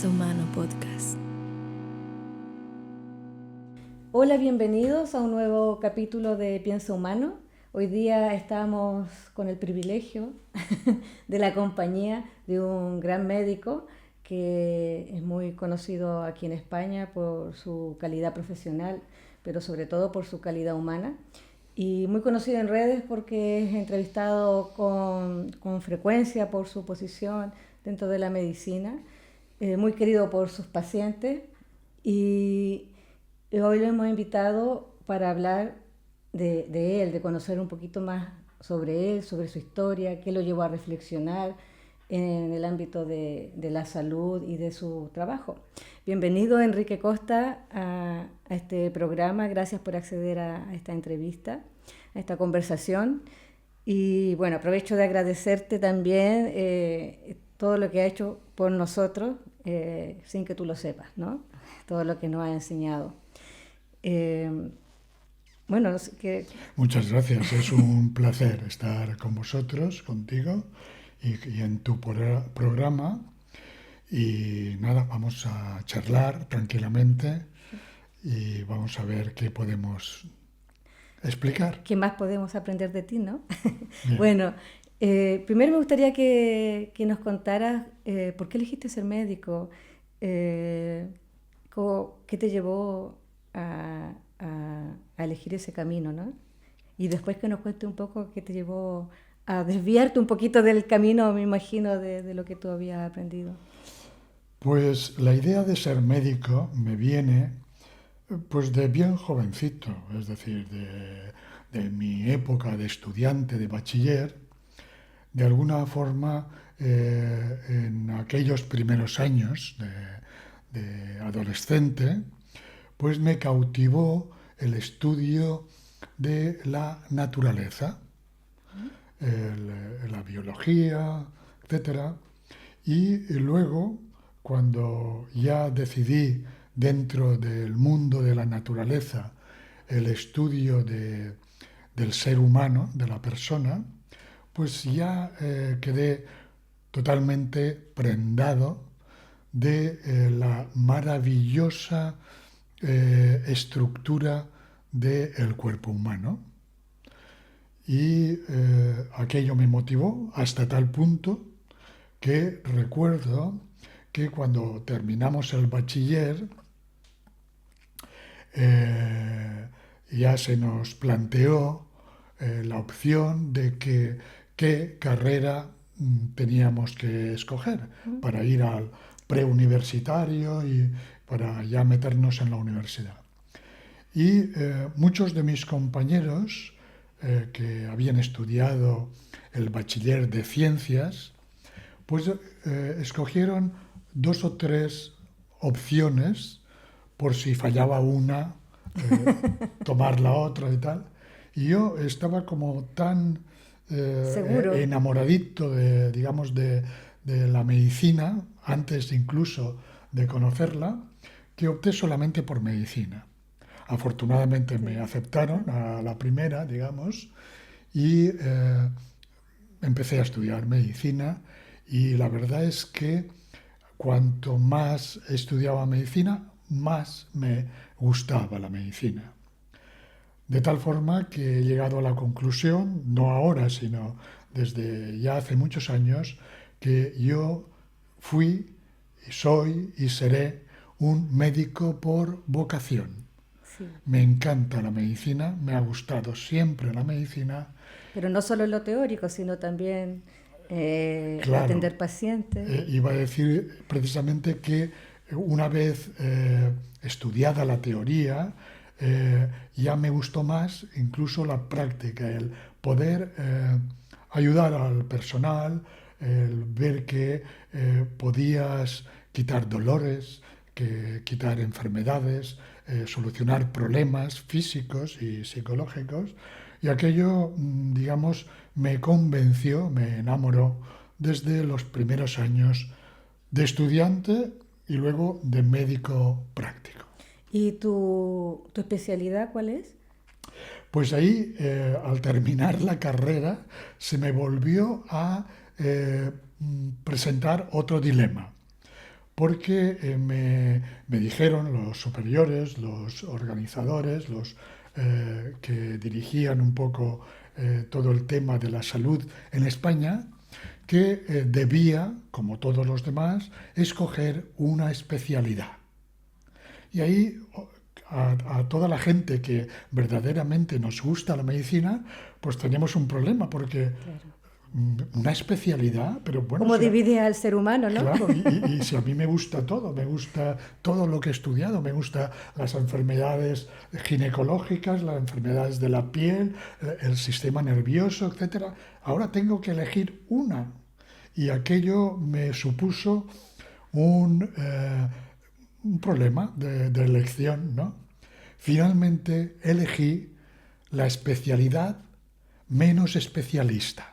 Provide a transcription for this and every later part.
Piensa Humano Podcast. Hola, bienvenidos a un nuevo capítulo de Piensa Humano. Hoy día estamos con el privilegio de la compañía de un gran médico que es muy conocido aquí en España por su calidad profesional, pero sobre todo por su calidad humana. Y muy conocido en redes porque es entrevistado con frecuencia por su posición dentro de la medicina, muy querido por sus pacientes y hoy lo hemos invitado para hablar de él, de conocer un poquito más sobre él, sobre su historia, qué lo llevó a reflexionar en el ámbito de la salud y de su trabajo. Bienvenido, Enrique Costa, a este programa. Gracias por acceder a esta entrevista, a esta conversación. Y bueno, aprovecho de agradecerte también todo lo que ha hecho por nosotros, sin que tú lo sepas, ¿no? Todo lo que nos ha enseñado. Bueno, no sé qué. Muchas gracias, es un placer estar con vosotros, contigo y en tu programa. Y nada, vamos a charlar tranquilamente y vamos a ver qué podemos explicar. ¿Qué más podemos aprender de ti, no? Bien. Bueno, primero me gustaría que nos contaras por qué elegiste ser médico, qué te llevó a elegir ese camino, ¿no? Y después que nos cuente un poco qué te llevó a desviarte un poquito del camino, me imagino, de lo que tú habías aprendido. Pues la idea de ser médico me viene pues de bien jovencito, es decir, de mi época de estudiante, de bachiller. De alguna forma, en aquellos primeros años de adolescente, pues me cautivó el estudio de la naturaleza, la biología, etcétera. Y luego, cuando ya decidí dentro del mundo de la naturaleza el estudio del ser humano, de la persona, pues ya quedé totalmente prendado de la maravillosa estructura del cuerpo humano. Y aquello me motivó hasta tal punto que recuerdo que cuando terminamos el bachiller ya se nos planteó la opción de qué carrera teníamos que escoger para ir al preuniversitario y para ya meternos en la universidad. Y muchos de mis compañeros que habían estudiado el bachiller de ciencias, pues escogieron 2 o 3 opciones por si fallaba una, tomar la otra y tal. Y yo estaba como tan enamoradito de la medicina, antes incluso de conocerla, que opté solamente por medicina. Afortunadamente me aceptaron a la primera, digamos, y empecé a estudiar medicina. Y la verdad es que cuanto más estudiaba medicina, más me gustaba la medicina. De tal forma que he llegado a la conclusión, no ahora, sino desde ya hace muchos años, que yo fui, soy y seré un médico por vocación. Sí. Me encanta la medicina, me ha gustado siempre la medicina. Pero no solo en lo teórico, sino también Claro, atender pacientes. iba a decir precisamente que una vez estudiada la teoría, ya me gustó más incluso la práctica, el poder ayudar al personal, el ver que podías quitar dolores, quitar enfermedades, solucionar problemas físicos y psicológicos. Y aquello, digamos, me convenció, me enamoró desde los primeros años de estudiante y luego de médico práctico. ¿Y tu especialidad cuál es? Pues ahí, al terminar la carrera, se me volvió a presentar otro dilema, porque me dijeron los superiores, los organizadores, los que dirigían un poco todo el tema de la salud en España, que debía, como todos los demás, escoger una especialidad. Y ahí a toda la gente que verdaderamente nos gusta la medicina, pues tenemos un problema, porque Claro. una especialidad, pero bueno, ¿Cómo divide al ser humano, no? claro, y si a mí me gusta todo lo que he estudiado, me gustan las enfermedades ginecológicas, las enfermedades de la piel, el sistema nervioso, etcétera. Ahora tengo que elegir una. Y aquello me supuso un problema de elección, ¿no? Finalmente elegí la especialidad menos especialista.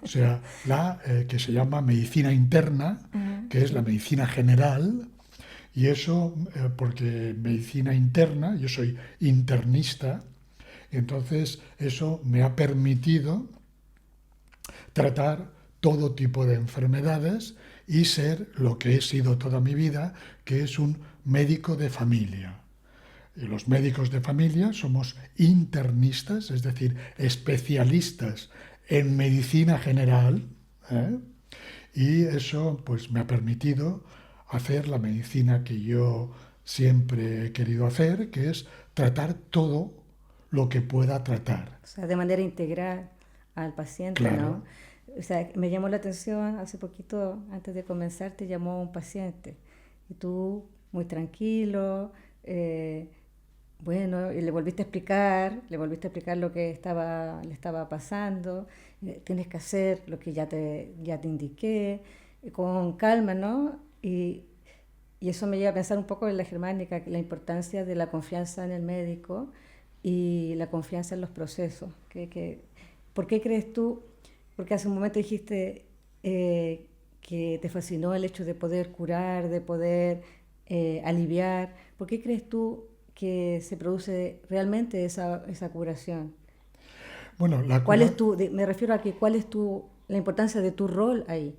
O sea, la que se llama medicina interna, que es la Sí. medicina general, y eso porque medicina interna, yo soy internista, entonces eso me ha permitido tratar todo tipo de enfermedades y ser lo que he sido toda mi vida, que es un médico de familia. Y los médicos de familia somos internistas, es decir, especialistas en medicina general, ¿eh? Y eso pues me ha permitido hacer la medicina que yo siempre he querido hacer, que es tratar todo lo que pueda tratar. O sea, de manera integral al paciente, ¿no? Claro, O sea, me llamó la atención, hace poquito, antes de comenzar, te llamó un paciente y tú, muy tranquilo, bueno, y le volviste a explicar lo que le estaba pasando, tienes que hacer lo que ya te indiqué, con calma, ¿no? Y eso me lleva a pensar un poco en la germánica, la importancia de la confianza en el médico y la confianza en los procesos. ¿Por qué crees tú? Porque hace un momento dijiste que te fascinó el hecho de poder curar, de poder aliviar. ¿Por qué crees tú que se produce realmente esa curación? bueno, la ¿Cuál cura, es me refiero a que cuál es la importancia de tu rol ahí?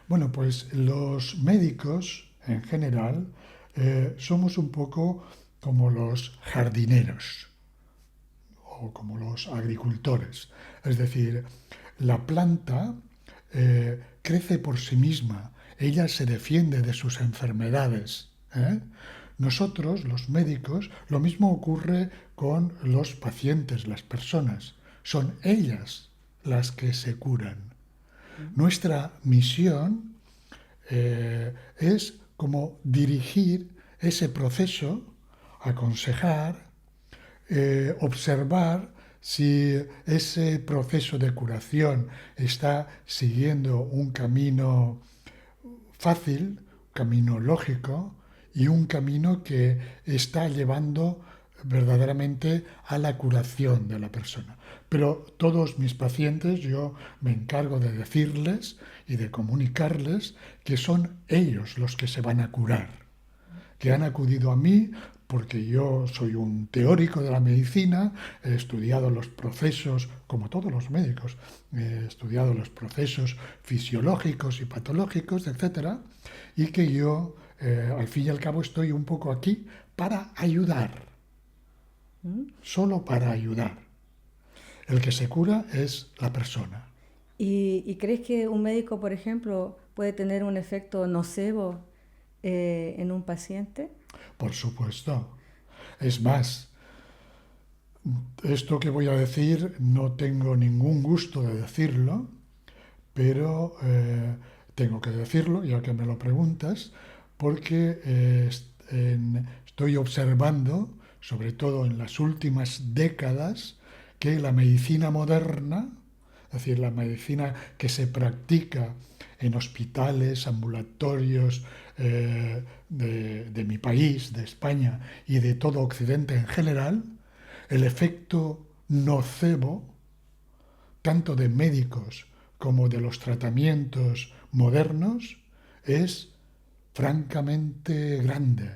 bueno, pues los médicos en general somos un poco como los jardineros o como los agricultores. Es decir, la planta crece por sí misma, ella se defiende de sus enfermedades, ¿eh? Nosotros, los médicos, lo mismo ocurre con los pacientes, las personas. Son ellas las que se curan. Nuestra misión es como dirigir ese proceso, aconsejar, observar si ese proceso de curación está siguiendo un camino fácil, un camino lógico y un camino que está llevando verdaderamente a la curación de la persona. Pero todos mis pacientes yo me encargo de decirles y de comunicarles que son ellos los que se van a curar, que han acudido a mí porque yo soy un teórico de la medicina, he estudiado los procesos, como todos los médicos, he estudiado los procesos fisiológicos y patológicos, etcétera, y que yo, al fin y al cabo, estoy un poco aquí para ayudar, ¿Mm? solo para ayudar. El que se cura es la persona, ¿Y crees que un médico, por ejemplo, puede tener un efecto nocebo en un paciente? por supuesto. Es más, esto que voy a decir no tengo ningún gusto de decirlo, pero tengo que decirlo, ya que me lo preguntas, porque estoy observando, sobre todo en las últimas décadas, que la medicina moderna, es decir, la medicina que se practica en hospitales, ambulatorios de mi país, de España y de todo Occidente en general, el efecto nocebo tanto de médicos como de los tratamientos modernos, es francamente grande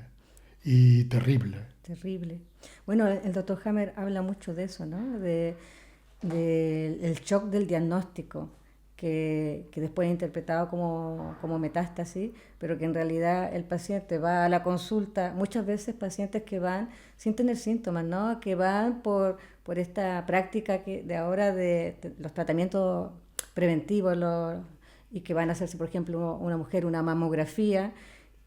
y terrible. Terrible. Bueno, el doctor Hammer habla mucho de eso, ¿no? El shock del diagnóstico. que después es interpretado como metástasis, pero que en realidad el paciente va a la consulta, muchas veces pacientes que van sin tener síntomas, ¿no? Que van por esta práctica de ahora de los tratamientos preventivos y que van a hacerse, por ejemplo, una mujer una mamografía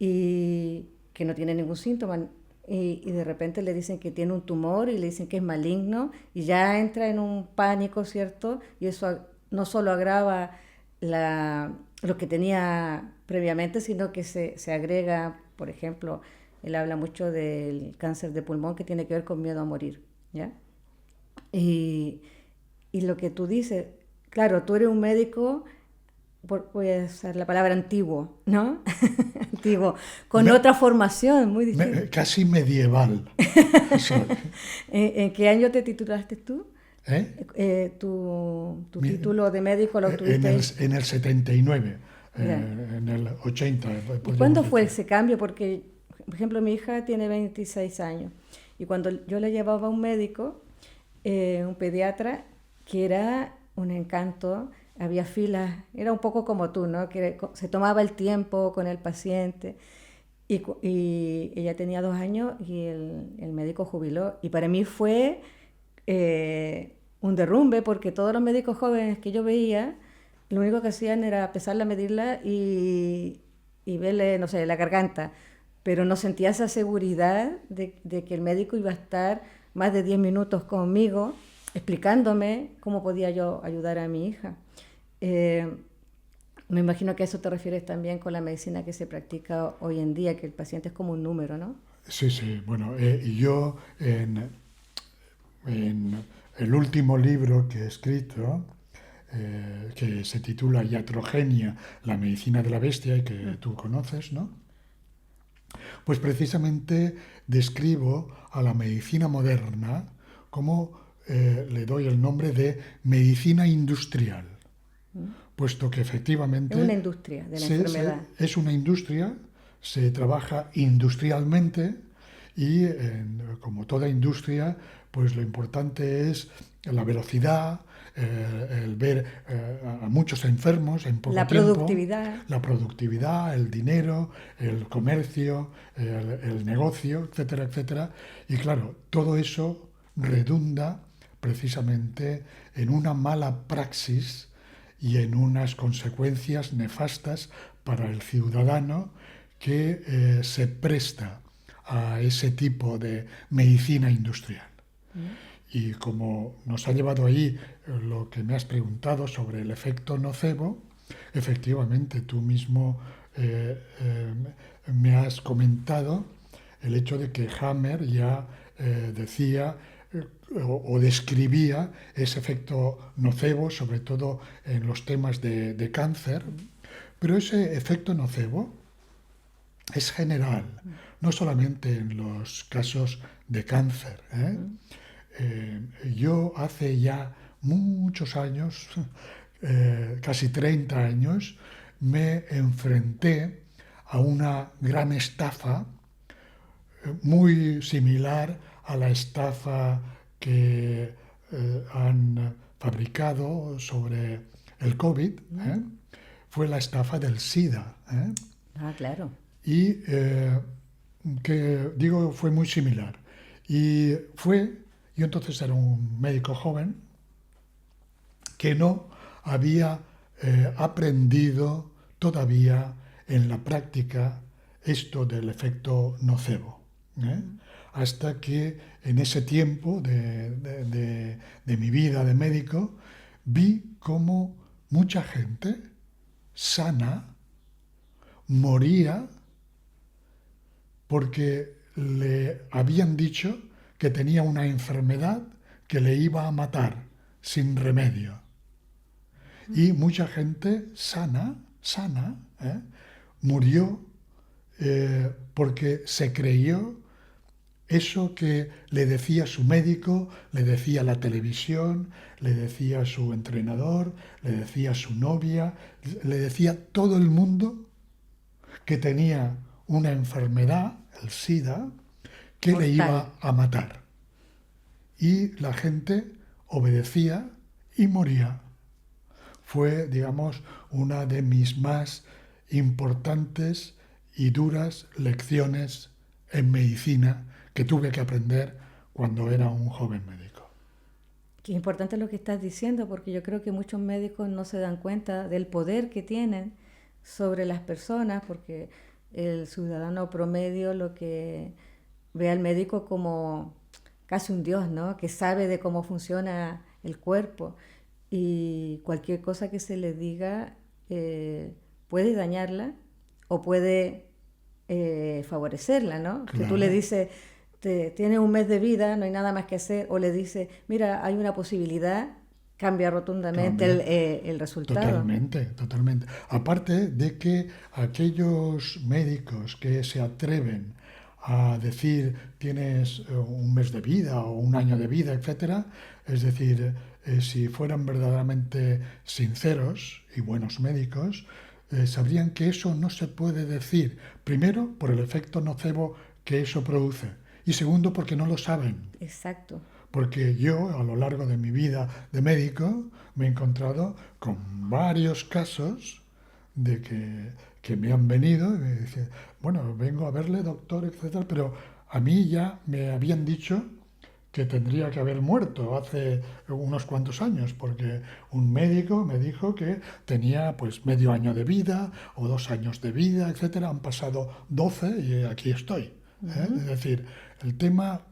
y que no tiene ningún síntoma. Y de repente le dicen que tiene un tumor y le dicen que es maligno y ya entra en un pánico, ¿cierto? Y eso no solo agrava lo que tenía previamente, sino que se agrega, por ejemplo, él habla mucho del cáncer de pulmón que tiene que ver con miedo a morir, ¿ya? Y, y lo que tú dices, claro, tú eres un médico, voy a usar la palabra antiguo, ¿no? Antiguo, con Me- otra formación muy distinta. Casi medieval. Soy, ¿En qué año te titulaste tú? ¿eh? Tu Mi- título de médico lo obtuviste ahí. en el 79, Ya. en el 80, ¿Y podríamos cuándo fue decir. ese cambio? Porque, por ejemplo, mi hija tiene 26 años y cuando yo la llevaba a un médico, un pediatra, que era un encanto, había filas, era un poco como tú, ¿no? Que se tomaba el tiempo con el paciente y ella tenía 2 años y el médico jubiló. Y para mí fue un derrumbe porque todos los médicos jóvenes que yo veía, lo único que hacían era pesarla, medirla y verle, no sé, la garganta, pero no sentía esa seguridad de que el médico iba a estar más de 10 minutos conmigo explicándome cómo podía yo ayudar a mi hija. Eh, Me imagino que a eso te refieres también con la medicina que se practica hoy en día, que el paciente es como un número, ¿no? Sí, sí, bueno, y yo en el último libro que he escrito, que se titula Iatrogenia, la medicina de la bestia, y que tú conoces, ¿no? Pues precisamente describo a la medicina moderna como le doy el nombre de medicina industrial, puesto que Es una efectivamente industria de la enfermedad. es una industria, se trabaja industrialmente y como toda industria, pues lo importante es la velocidad, el ver a muchos enfermos en poco La tiempo, productividad. la productividad, el dinero, el comercio, el negocio, etcétera, etcétera. Y claro, todo eso redunda precisamente en una mala praxis y en unas consecuencias nefastas para el ciudadano que se presta a ese tipo de medicina industrial. Y como nos ha llevado ahí lo que me has preguntado sobre el efecto nocebo, efectivamente tú mismo me has comentado el hecho de que Hammer ya decía o describía ese efecto nocebo, sobre todo en los temas de cáncer, pero ese efecto nocebo es general, no solamente en los casos de cáncer. Yo hace ya muchos años, casi 30 años, me enfrenté a una gran estafa muy similar a la estafa que han fabricado sobre el COVID, ¿eh? Fue la estafa del SIDA. ¿Eh? Ah, claro. Y que digo fue muy similar. Y yo entonces era un médico joven que no había aprendido todavía en la práctica esto del efecto nocebo. ¿Eh? Hasta que en ese tiempo de mi vida de médico vi cómo mucha gente sana moría porque le habían dicho que tenía una enfermedad que le iba a matar sin remedio. Y mucha gente sana, murió porque se creyó eso que le decía su médico, le decía la televisión, le decía su entrenador, le decía su novia, le decía todo el mundo que tenía una enfermedad, el SIDA, que le Mortal. iba a matar. Y la gente obedecía y moría. fue, digamos, una de mis más importantes y duras lecciones en medicina que tuve que aprender cuando era un joven médico. Qué importante lo que estás diciendo, porque yo creo que muchos médicos no se dan cuenta del poder que tienen sobre las personas, porque el ciudadano promedio lo que ve al médico como casi un dios, ¿no? Que sabe de cómo funciona el cuerpo y cualquier cosa que se le diga puede dañarla o puede favorecerla, ¿no? Que tú le Claro, dices, tienes un mes de vida, no hay nada más que hacer, o le dices, mira, hay una posibilidad, cambia rotundamente cambia. el resultado. Totalmente, totalmente. Aparte de que aquellos médicos que se atreven a decir tienes un mes de vida o un año de vida, etcétera, es decir, si fueran verdaderamente sinceros y buenos médicos, sabrían que eso no se puede decir, primero por el efecto nocebo que eso produce y segundo porque no lo saben. Exacto. Porque yo, a lo largo de mi vida de médico, me he encontrado con varios casos de que me han venido y me dicen, bueno, vengo a verle, doctor, etcétera, pero a mí ya me habían dicho que tendría que haber muerto hace unos cuantos años, porque un médico me dijo que tenía pues medio año de vida o 2 años de vida, etcétera. Han pasado 12 y aquí estoy. Es decir, el tema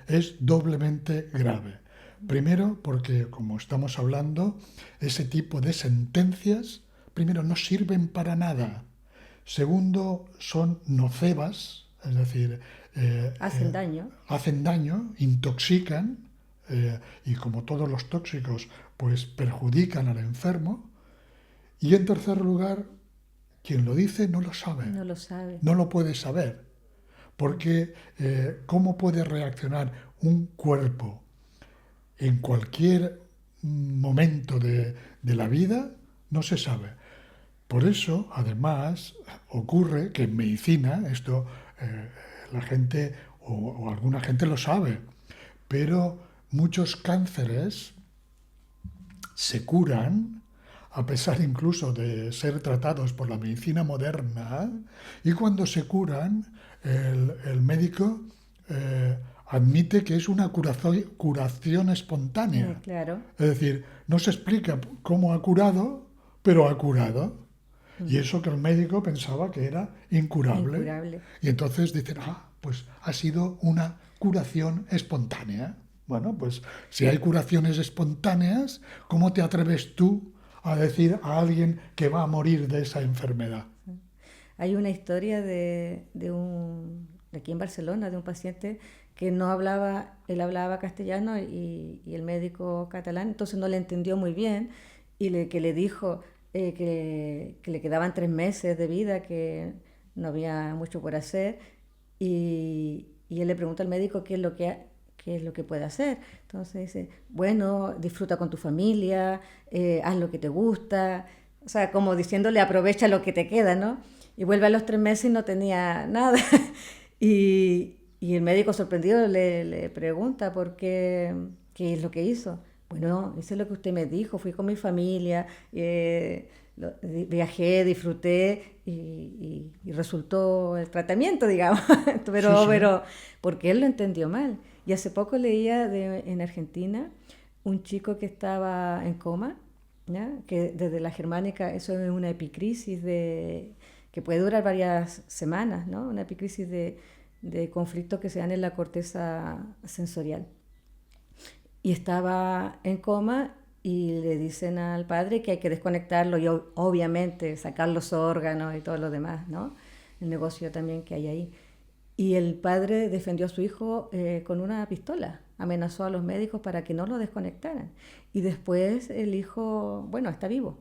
es doblemente grave. Primero, porque como estamos hablando, ese tipo de sentencias, primero, no sirven para nada. Segundo, son nocebas, es decir, eh, Hacen eh, daño. hacen daño, intoxican y como todos los tóxicos, pues perjudican al enfermo. Y en tercer lugar, quien lo dice no lo sabe, No lo sabe. no lo puede saber, porque ¿cómo puede reaccionar un cuerpo en cualquier momento de la vida? No se sabe. Por eso, además, ocurre que en medicina, esto la gente o alguna gente lo sabe, pero muchos cánceres se curan a pesar incluso de ser tratados por la medicina moderna, y cuando se curan, el médico admite que es una curación espontánea. Claro. Es decir, no se explica cómo ha curado, pero ha curado. Y eso que el médico pensaba que era incurable. Incurable. Y entonces dicen, pues ha sido una curación espontánea. Bueno, pues si hay curaciones espontáneas, ¿cómo te atreves tú a decir a alguien que va a morir de esa enfermedad? Hay una historia de aquí en Barcelona, de un paciente que no hablaba, él hablaba castellano y el médico catalán, entonces no le entendió muy bien y que le dijo que le quedaban 3 meses de vida, que no había mucho por hacer y él le pregunta al médico qué es lo que puede hacer. Entonces dice, bueno, disfruta con tu familia, haz lo que te gusta, o sea, como diciéndole aprovecha lo que te queda, ¿no? Y vuelve a los 3 meses y no tenía nada. Y el médico sorprendido le pregunta qué es lo que hizo. Bueno, hice lo que usted me dijo, fui con mi familia, viajé, disfruté y resultó el tratamiento, digamos, Sí, sí. pero porque él lo entendió mal. Y hace poco leía en Argentina un chico que estaba en coma, ¿ya? Que desde la germánica eso es una epicrisis que puede durar varias semanas, ¿no? Una epicrisis de conflictos que se dan en la corteza sensorial. Y estaba en coma y le dicen al padre que hay que desconectarlo y obviamente sacar los órganos y todo lo demás, ¿no? El negocio también que hay ahí. Y el padre defendió a su hijo con una pistola, amenazó a los médicos para que no lo desconectaran. Y después el hijo, bueno, está vivo.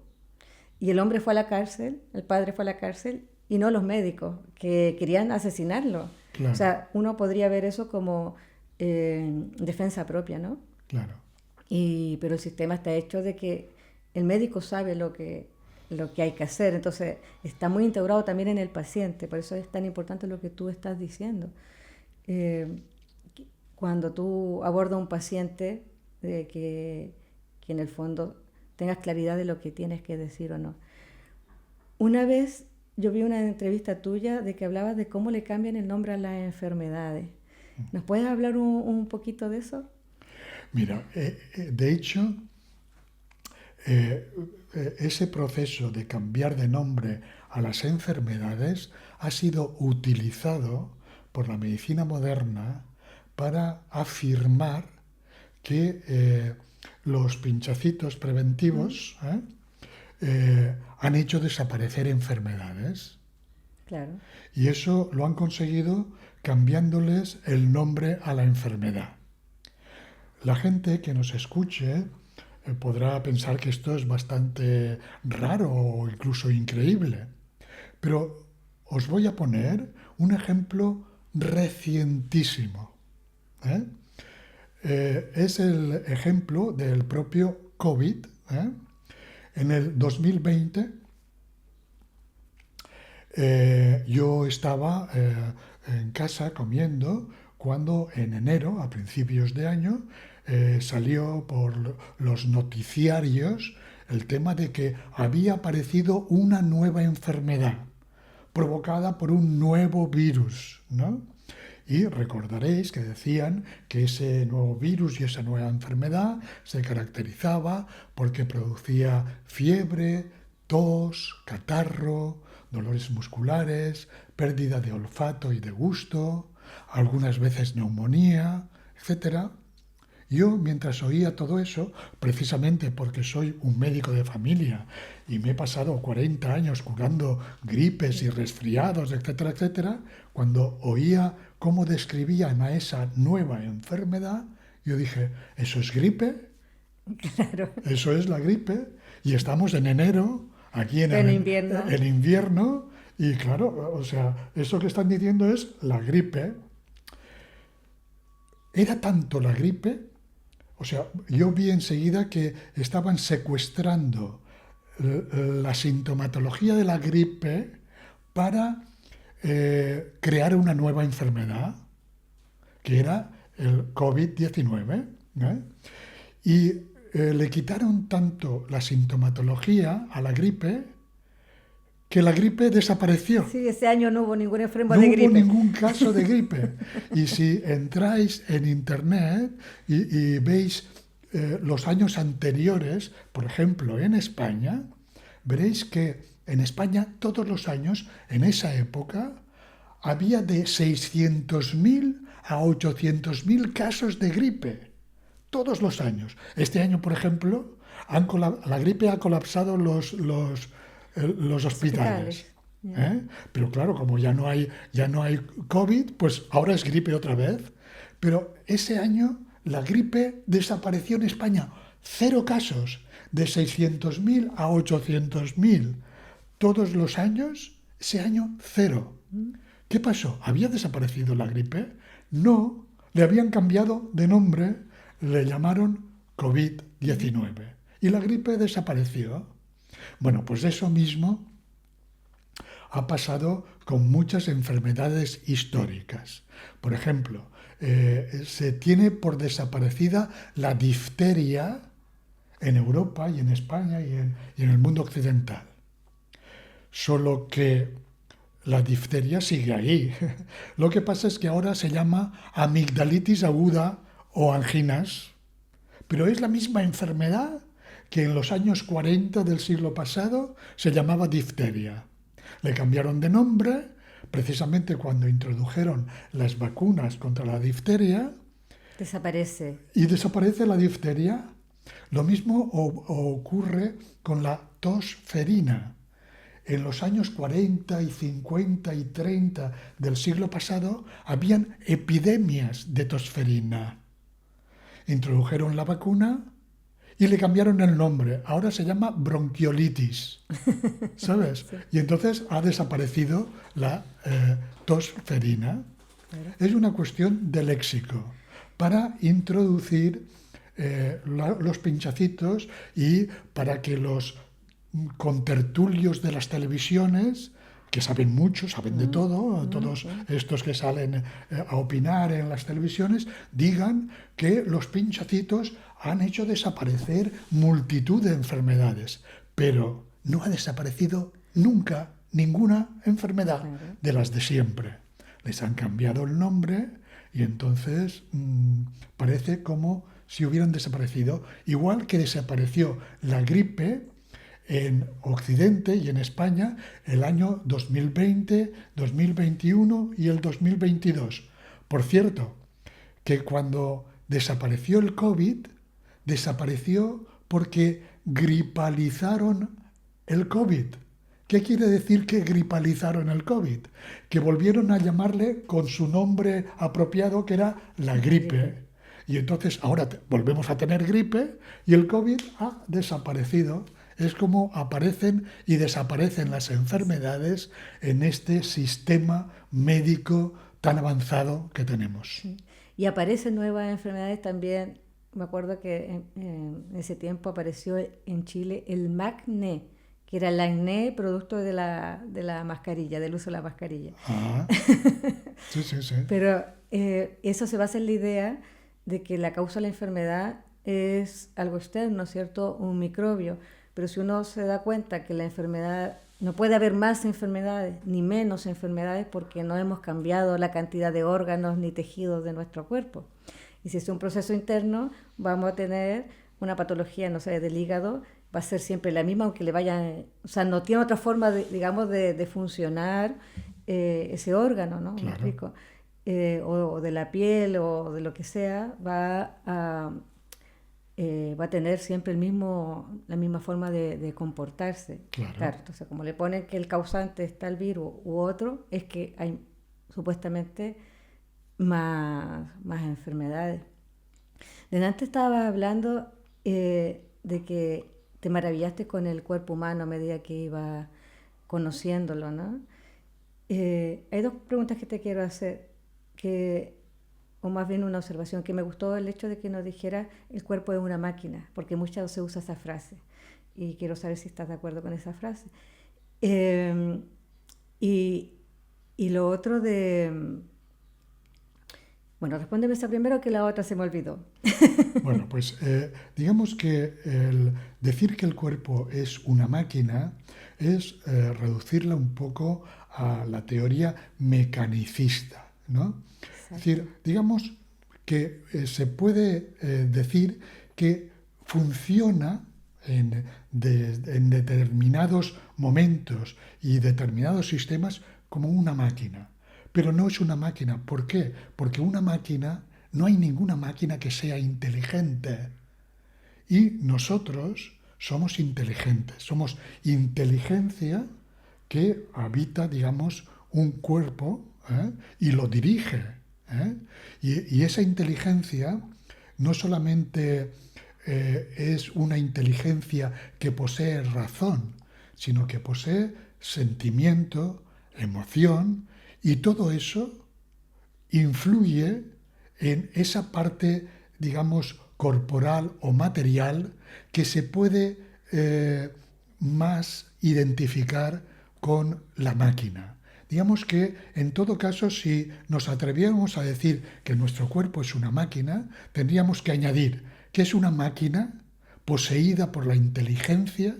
Y el hombre fue a la cárcel, el padre fue a la cárcel y no los médicos, que querían asesinarlo. O Claro, sea, uno podría ver eso como defensa propia, ¿no? claro. Pero el sistema está hecho de que el médico sabe lo que hay que hacer, entonces está muy integrado también en el paciente, por eso es tan importante lo que tú estás diciendo. Eh, cuando tú abordas a un paciente que en el fondo tengas claridad de lo que tienes que decir o no. Una vez yo vi una entrevista tuya de que hablabas de cómo le cambian el nombre a las enfermedades. ¿Nos puedes hablar un poquito de eso? Mira, de hecho, ese proceso de cambiar de nombre a las enfermedades ha sido utilizado por la medicina moderna para afirmar que los pinchacitos preventivos han hecho desaparecer enfermedades. Claro. Y eso lo han conseguido cambiándoles el nombre a la enfermedad. La gente que nos escuche podrá pensar que esto es bastante raro o incluso increíble, pero os voy a poner un ejemplo recientísimo. Es el ejemplo del propio COVID. En el 2020 yo estaba en casa comiendo cuando en enero, a principios de año, salió por los noticiarios el tema de que había aparecido una nueva enfermedad provocada por un nuevo virus, ¿no? Y recordaréis que decían que ese nuevo virus y esa nueva enfermedad se caracterizaba porque producía fiebre, tos, catarro, dolores musculares, pérdida de olfato y de gusto, algunas veces neumonía, etc. Yo, mientras oía todo eso, precisamente porque soy un médico de familia y me he pasado 40 años curando gripes y resfriados, etcétera, etcétera, cuando oía cómo describían a esa nueva enfermedad, yo dije, ¿eso es gripe? Claro. Eso es la gripe. Y estamos en enero, aquí en invierno. En invierno, y claro, o sea, eso que están diciendo es la gripe. Era tanto la gripe. O sea, yo vi enseguida que estaban secuestrando la sintomatología de la gripe para crear una nueva enfermedad, que era el COVID-19. Y le quitaron tanto la sintomatología a la gripe que la gripe desapareció. Sí, ese año no hubo ninguna enfermedad No de hubo gripe. ningún caso de gripe. Y si entráis en internet y veis los años anteriores, por ejemplo, en España, veréis que en España todos los años, en esa época, había de 600.000 a 800.000 casos de gripe. Todos los años. Este año, por ejemplo, la gripe ha colapsado los hospitales. Pero claro, como ya no hay COVID, pues ahora es gripe otra vez. Pero ese año la gripe desapareció en España. 0 casos, de 600.000 a 800.000. Todos los años, ese año 0. ¿Qué pasó? ¿Había desaparecido la gripe? No, le habían cambiado de nombre, le llamaron COVID-19. Y la gripe desapareció. Bueno, pues eso mismo ha pasado con muchas enfermedades históricas. Por ejemplo, se tiene por desaparecida la difteria en Europa y en España y en el mundo occidental. Solo que la difteria sigue ahí. Lo que pasa es que ahora se llama amigdalitis aguda o anginas, pero es la misma enfermedad que en los años 40 del siglo pasado se llamaba difteria. Le cambiaron de nombre precisamente cuando introdujeron las vacunas contra la difteria. Desaparece. Y desaparece la difteria. Lo mismo ocurre con la tosferina. En los años 40 y 50 y 30 del siglo pasado habían epidemias de tosferina. Introdujeron la vacuna y le cambiaron el nombre. Ahora se llama bronquiolitis, ¿sabes? Sí. Y entonces ha desaparecido la tosferina. Claro. Es una cuestión de léxico para introducir los pinchacitos y para que los contertulios de las televisiones que saben mucho, saben de todo, todos estos que salen a opinar en las televisiones, digan que los pinchacitos han hecho desaparecer multitud de enfermedades, pero no ha desaparecido nunca ninguna enfermedad de las de siempre. Les han cambiado el nombre y entonces parece como si hubieran desaparecido, igual que desapareció la gripe en Occidente y en España el año 2020, 2021 y el 2022. Por cierto, que cuando desapareció el COVID, desapareció porque gripalizaron el COVID. ¿Qué quiere decir que gripalizaron el COVID? Que volvieron a llamarle con su nombre apropiado, que era la gripe. Y entonces ahora volvemos a tener gripe y el COVID ha desaparecido. Es como aparecen y desaparecen las enfermedades en este sistema médico tan avanzado que tenemos. Sí. Y aparecen nuevas enfermedades también. Me acuerdo que en ese tiempo apareció en Chile el MACNE, que era el acné producto de la mascarilla, del uso de la mascarilla. Ah, sí, sí, sí. Pero eso se basa en la idea de que la causa de la enfermedad es algo externo, ¿cierto? Un microbio. Pero si uno se da cuenta que la enfermedad, no puede haber más enfermedades ni menos enfermedades porque no hemos cambiado la cantidad de órganos ni tejidos de nuestro cuerpo. Y si es un proceso interno, vamos a tener una patología, no sé, del hígado, va a ser siempre la misma, aunque le vayan, o sea, no tiene otra forma, digamos, de funcionar ese órgano, ¿no? Claro. ¿Me explico? O de la piel o de lo que sea, va a tener siempre la misma forma de comportarse. Claro. Entonces, como le ponen que el causante está el virus u otro, es que hay supuestamente más enfermedades. Delante estaba hablando de que te maravillaste con el cuerpo humano a medida que iba conociéndolo, ¿no? Hay dos preguntas que te quiero hacer, o más bien una observación, que me gustó el hecho de que nos dijera el cuerpo es una máquina, porque muchas veces se usa esa frase, y quiero saber si estás de acuerdo con esa frase. Y lo otro bueno, respóndeme esa primero que la otra se me olvidó. Bueno, pues digamos que el decir que el cuerpo es una máquina es reducirla un poco a la teoría mecanicista, ¿no? Es decir, digamos que se puede decir que funciona en determinados momentos y determinados sistemas como una máquina. Pero no es una máquina. ¿Por qué? Porque una máquina, no hay ninguna máquina que sea inteligente. Y nosotros somos inteligentes. Somos inteligencia que habita, digamos, un cuerpo y lo dirige. Y esa inteligencia no solamente es una inteligencia que posee razón, sino que posee sentimiento, emoción, y todo eso influye en esa parte, digamos, corporal o material que se puede más identificar con la máquina. Digamos que, en todo caso, si nos atreviéramos a decir que nuestro cuerpo es una máquina, tendríamos que añadir que es una máquina poseída por la inteligencia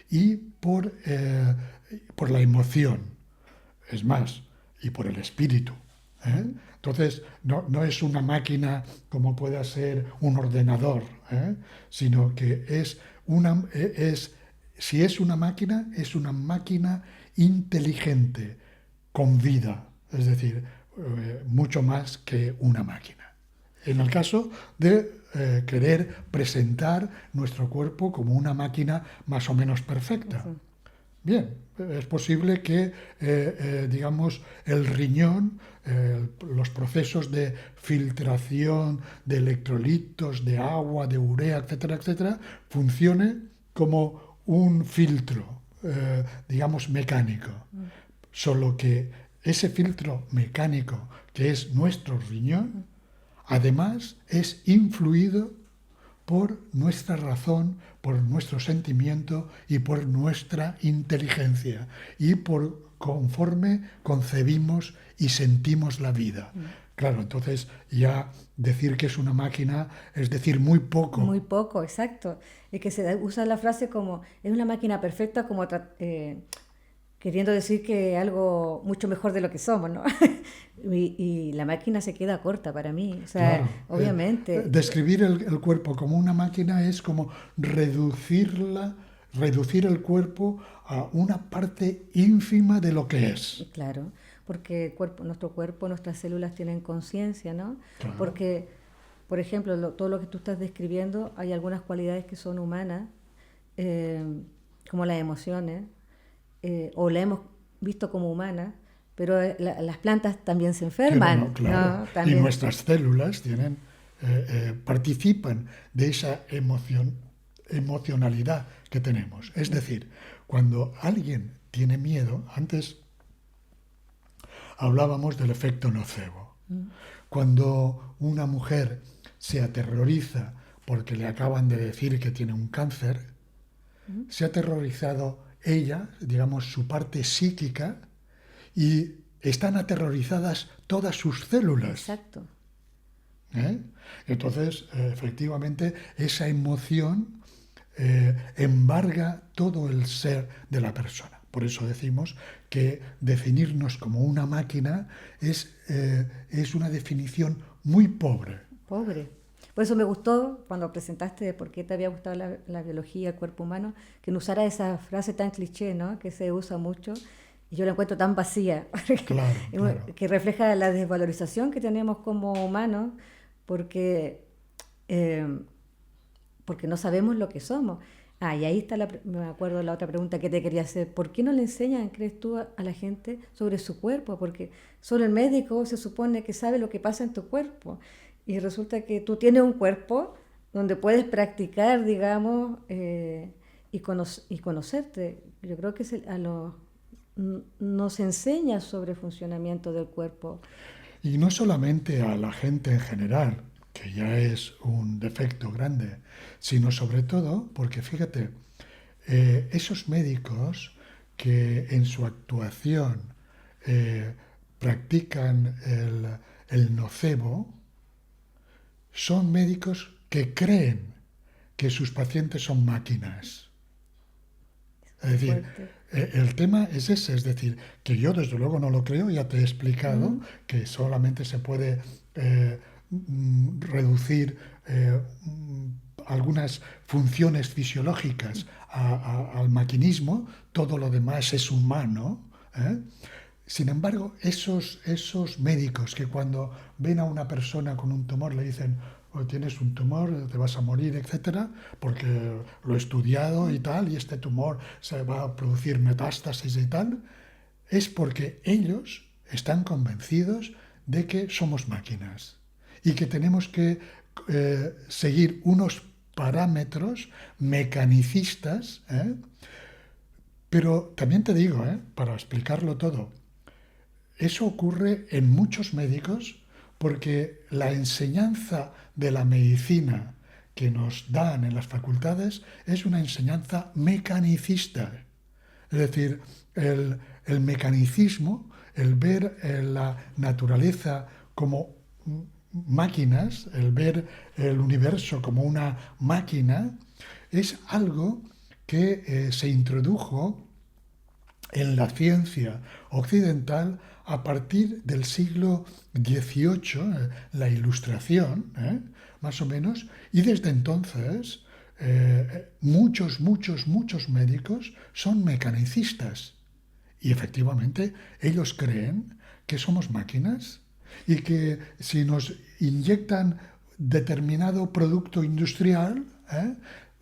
y por la emoción. Es más, y por el espíritu. Entonces, no es una máquina como pueda ser un ordenador, sino que si es una máquina inteligente, con vida, es decir, mucho más que una máquina. En el caso de querer presentar nuestro cuerpo como una máquina más o menos perfecta. Bien, es posible que, digamos, el riñón, los procesos de filtración de electrolitos, de agua, de urea, etcétera, etcétera, funcione como un filtro, digamos, mecánico. Solo que ese filtro mecánico, que es nuestro riñón, además es influido por nuestra razón, por nuestro sentimiento y por nuestra inteligencia y por conforme concebimos y sentimos la vida. Claro, entonces ya decir que es una máquina es decir muy poco. Muy poco, exacto. Es que se usa la frase como es una máquina perfecta, como queriendo decir que algo mucho mejor de lo que somos, ¿no? Y la máquina se queda corta para mí. O sea, Claro, obviamente. describir el cuerpo como una máquina es como reducir el cuerpo a una parte ínfima de lo que es. Claro, porque nuestro cuerpo, nuestras células tienen conciencia, ¿no? Claro. Porque, por ejemplo, todo lo que tú estás describiendo, hay algunas cualidades que son humanas, como las emociones, o la hemos visto como humanas, pero las plantas también se enferman, Bueno, claro. ¿no? También. Y nuestras células participan de esa emocionalidad que tenemos. Es decir, cuando alguien tiene miedo, antes hablábamos del efecto nocebo. Cuando una mujer se aterroriza porque le acaban de decir que tiene un cáncer, se ha aterrorizado ella, digamos, su parte psíquica, y están aterrorizadas todas sus células. Exacto. Entonces, efectivamente, esa emoción embarga todo el ser de la persona. Por eso decimos que definirnos como una máquina es una definición muy pobre. Pobre. Por eso me gustó cuando presentaste de por qué te había gustado la biología, el cuerpo humano, que no usara esa frase tan cliché, ¿no? Que se usa mucho. Y yo la encuentro tan vacía, Claro. que refleja la desvalorización que tenemos como humanos, porque no sabemos lo que somos. Y ahí está, me acuerdo la otra pregunta que te quería hacer. ¿Por qué no le enseñan, crees tú, a la gente sobre su cuerpo? Porque solo el médico se supone que sabe lo que pasa en tu cuerpo. Y resulta que tú tienes un cuerpo donde puedes practicar, digamos, y conocerte. Yo creo que nos enseña sobre el funcionamiento del cuerpo. Y no solamente a la gente en general, que ya es un defecto grande, sino sobre todo porque, fíjate, esos médicos que en su actuación practican el nocebo, son médicos que creen que sus pacientes son máquinas. Es decir, el tema es ese, es decir, que yo desde luego no lo creo, ya te he explicado que solamente se puede reducir algunas funciones fisiológicas al maquinismo, todo lo demás es humano. Sin embargo, esos médicos que cuando ven a una persona con un tumor le dicen: oh, tienes un tumor, te vas a morir, etcétera, porque lo he estudiado y tal, y este tumor se va a producir metástasis y tal, es porque ellos están convencidos de que somos máquinas y que tenemos que seguir unos parámetros mecanicistas, pero también te digo, para explicarlo todo, eso ocurre en muchos médicos porque la enseñanza de la medicina que nos dan en las facultades es una enseñanza mecanicista. Es decir, el mecanicismo, el ver la naturaleza como máquinas, el ver el universo como una máquina, es algo que se introdujo en la ciencia occidental a partir del siglo XVIII, la Ilustración, más o menos, y desde entonces muchos médicos son mecanicistas. Y efectivamente ellos creen que somos máquinas y que si nos inyectan determinado producto industrial,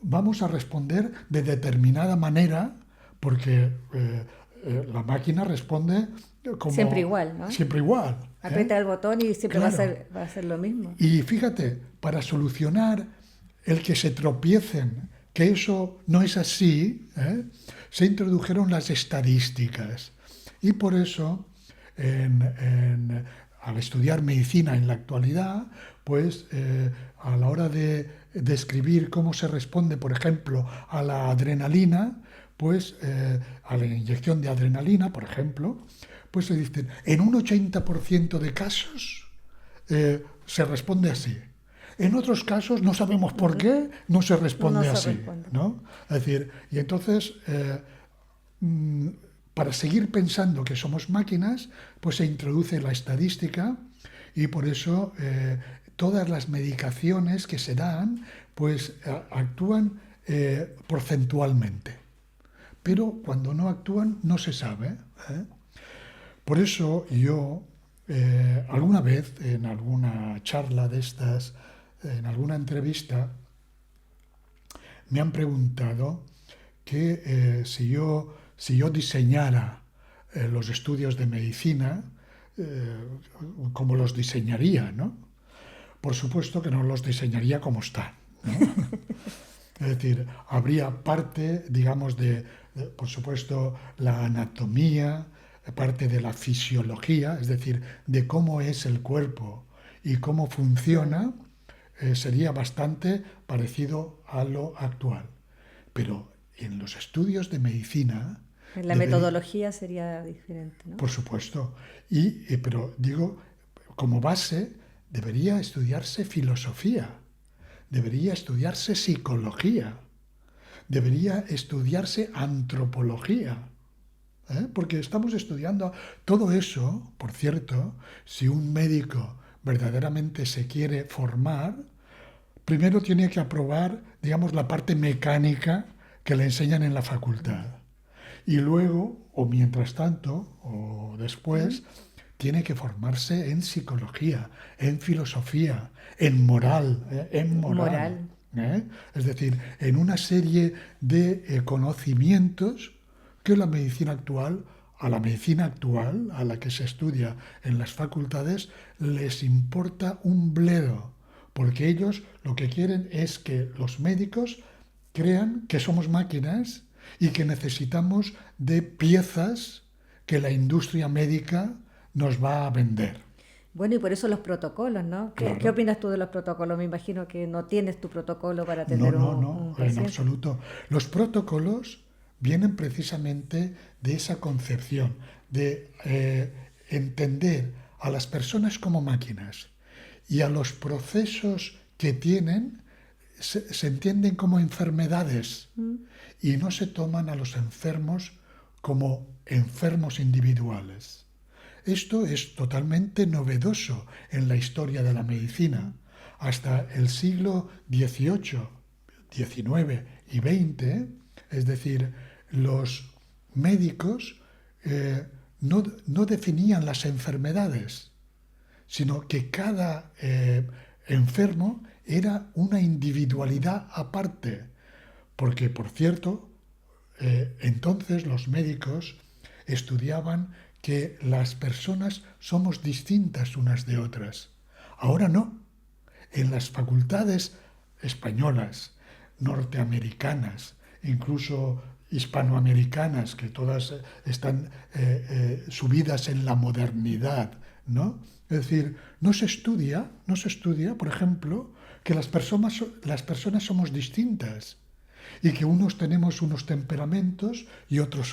vamos a responder de determinada manera, porque la máquina responde como... Siempre igual, ¿no? Siempre igual. Aprieta el botón y siempre Claro. va a ser lo mismo. Y fíjate, para solucionar el que se tropiecen, que eso no es así, se introdujeron las estadísticas. Y por eso, al estudiar medicina en la actualidad, pues a la hora de describir cómo se responde, por ejemplo, a la adrenalina, pues a la inyección de adrenalina, por ejemplo, pues se dicen, en un 80% de casos se responde así. En otros casos no sabemos por qué no se responde así, ¿no? Es decir, y entonces, para seguir pensando que somos máquinas, pues se introduce la estadística y por eso todas las medicaciones que se dan, pues actúan porcentualmente. Pero cuando no actúan no se sabe, ¿eh? Por eso yo alguna vez en alguna charla de estas, en alguna entrevista, me han preguntado que si yo diseñara los estudios de medicina, ¿cómo los diseñaría, no? Por supuesto que no los diseñaría como están, ¿no? Es decir, habría parte, digamos, por supuesto, la anatomía, parte de la fisiología, es decir, de cómo es el cuerpo y cómo funciona, sería bastante parecido a lo actual. Pero en los estudios de medicina... La metodología sería diferente, ¿no? Por supuesto. Pero digo, como base, debería estudiarse filosofía, debería estudiarse psicología, debería estudiarse antropología. Porque estamos estudiando todo eso. Por cierto, si un médico verdaderamente se quiere formar, primero tiene que aprobar, digamos, la parte mecánica que le enseñan en la facultad. Y luego, o mientras tanto, o después, tiene que formarse en psicología, en filosofía, en moral, en moral. Es decir, en una serie de conocimientos que a la medicina actual, a la que se estudia en las facultades, les importa un bledo, porque ellos lo que quieren es que los médicos crean que somos máquinas y que necesitamos de piezas que la industria médica nos va a vender. Bueno, y por eso los protocolos, ¿no? Claro. ¿Qué opinas tú de los protocolos? Me imagino que no tienes tu protocolo para atender un paciente. En absoluto. Los protocolos vienen precisamente de esa concepción, de entender a las personas como máquinas y a los procesos que tienen se entienden como enfermedades y no se toman a los enfermos como enfermos individuales. Esto es totalmente novedoso en la historia de la medicina. Hasta el siglo XVIII, XIX y XX, es decir, los médicos no definían las enfermedades, sino que cada enfermo era una individualidad aparte. Porque, por cierto, entonces los médicos estudiaban que las personas somos distintas unas de otras. Ahora no. En las facultades españolas, norteamericanas, incluso hispanoamericanas, que todas están subidas en la modernidad, ¿no? Es decir, no se estudia, por ejemplo, que las personas somos distintas y que unos tenemos unos temperamentos y otros,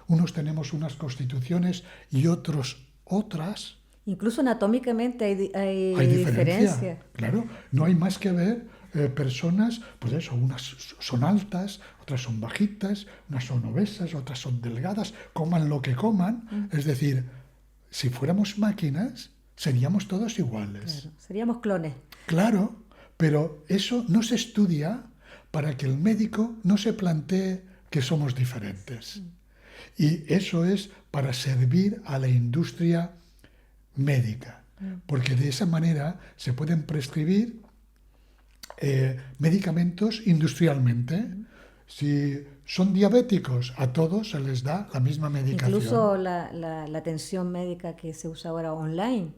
unos tenemos unas constituciones y otros otras. Incluso anatómicamente hay diferencia. Claro, no hay más que ver personas, pues eso, unas son altas, otras son bajitas, unas son obesas, otras son delgadas, coman lo que coman. Es decir, si fuéramos máquinas, seríamos todos iguales. Claro, seríamos clones. Claro, pero eso no se estudia para que el médico no se plantee que somos diferentes. Y eso es para servir a la industria médica, porque de esa manera se pueden prescribir medicamentos industrialmente. Si son diabéticos, a todos se les da la misma medicación. Incluso la atención médica que se usa ahora online.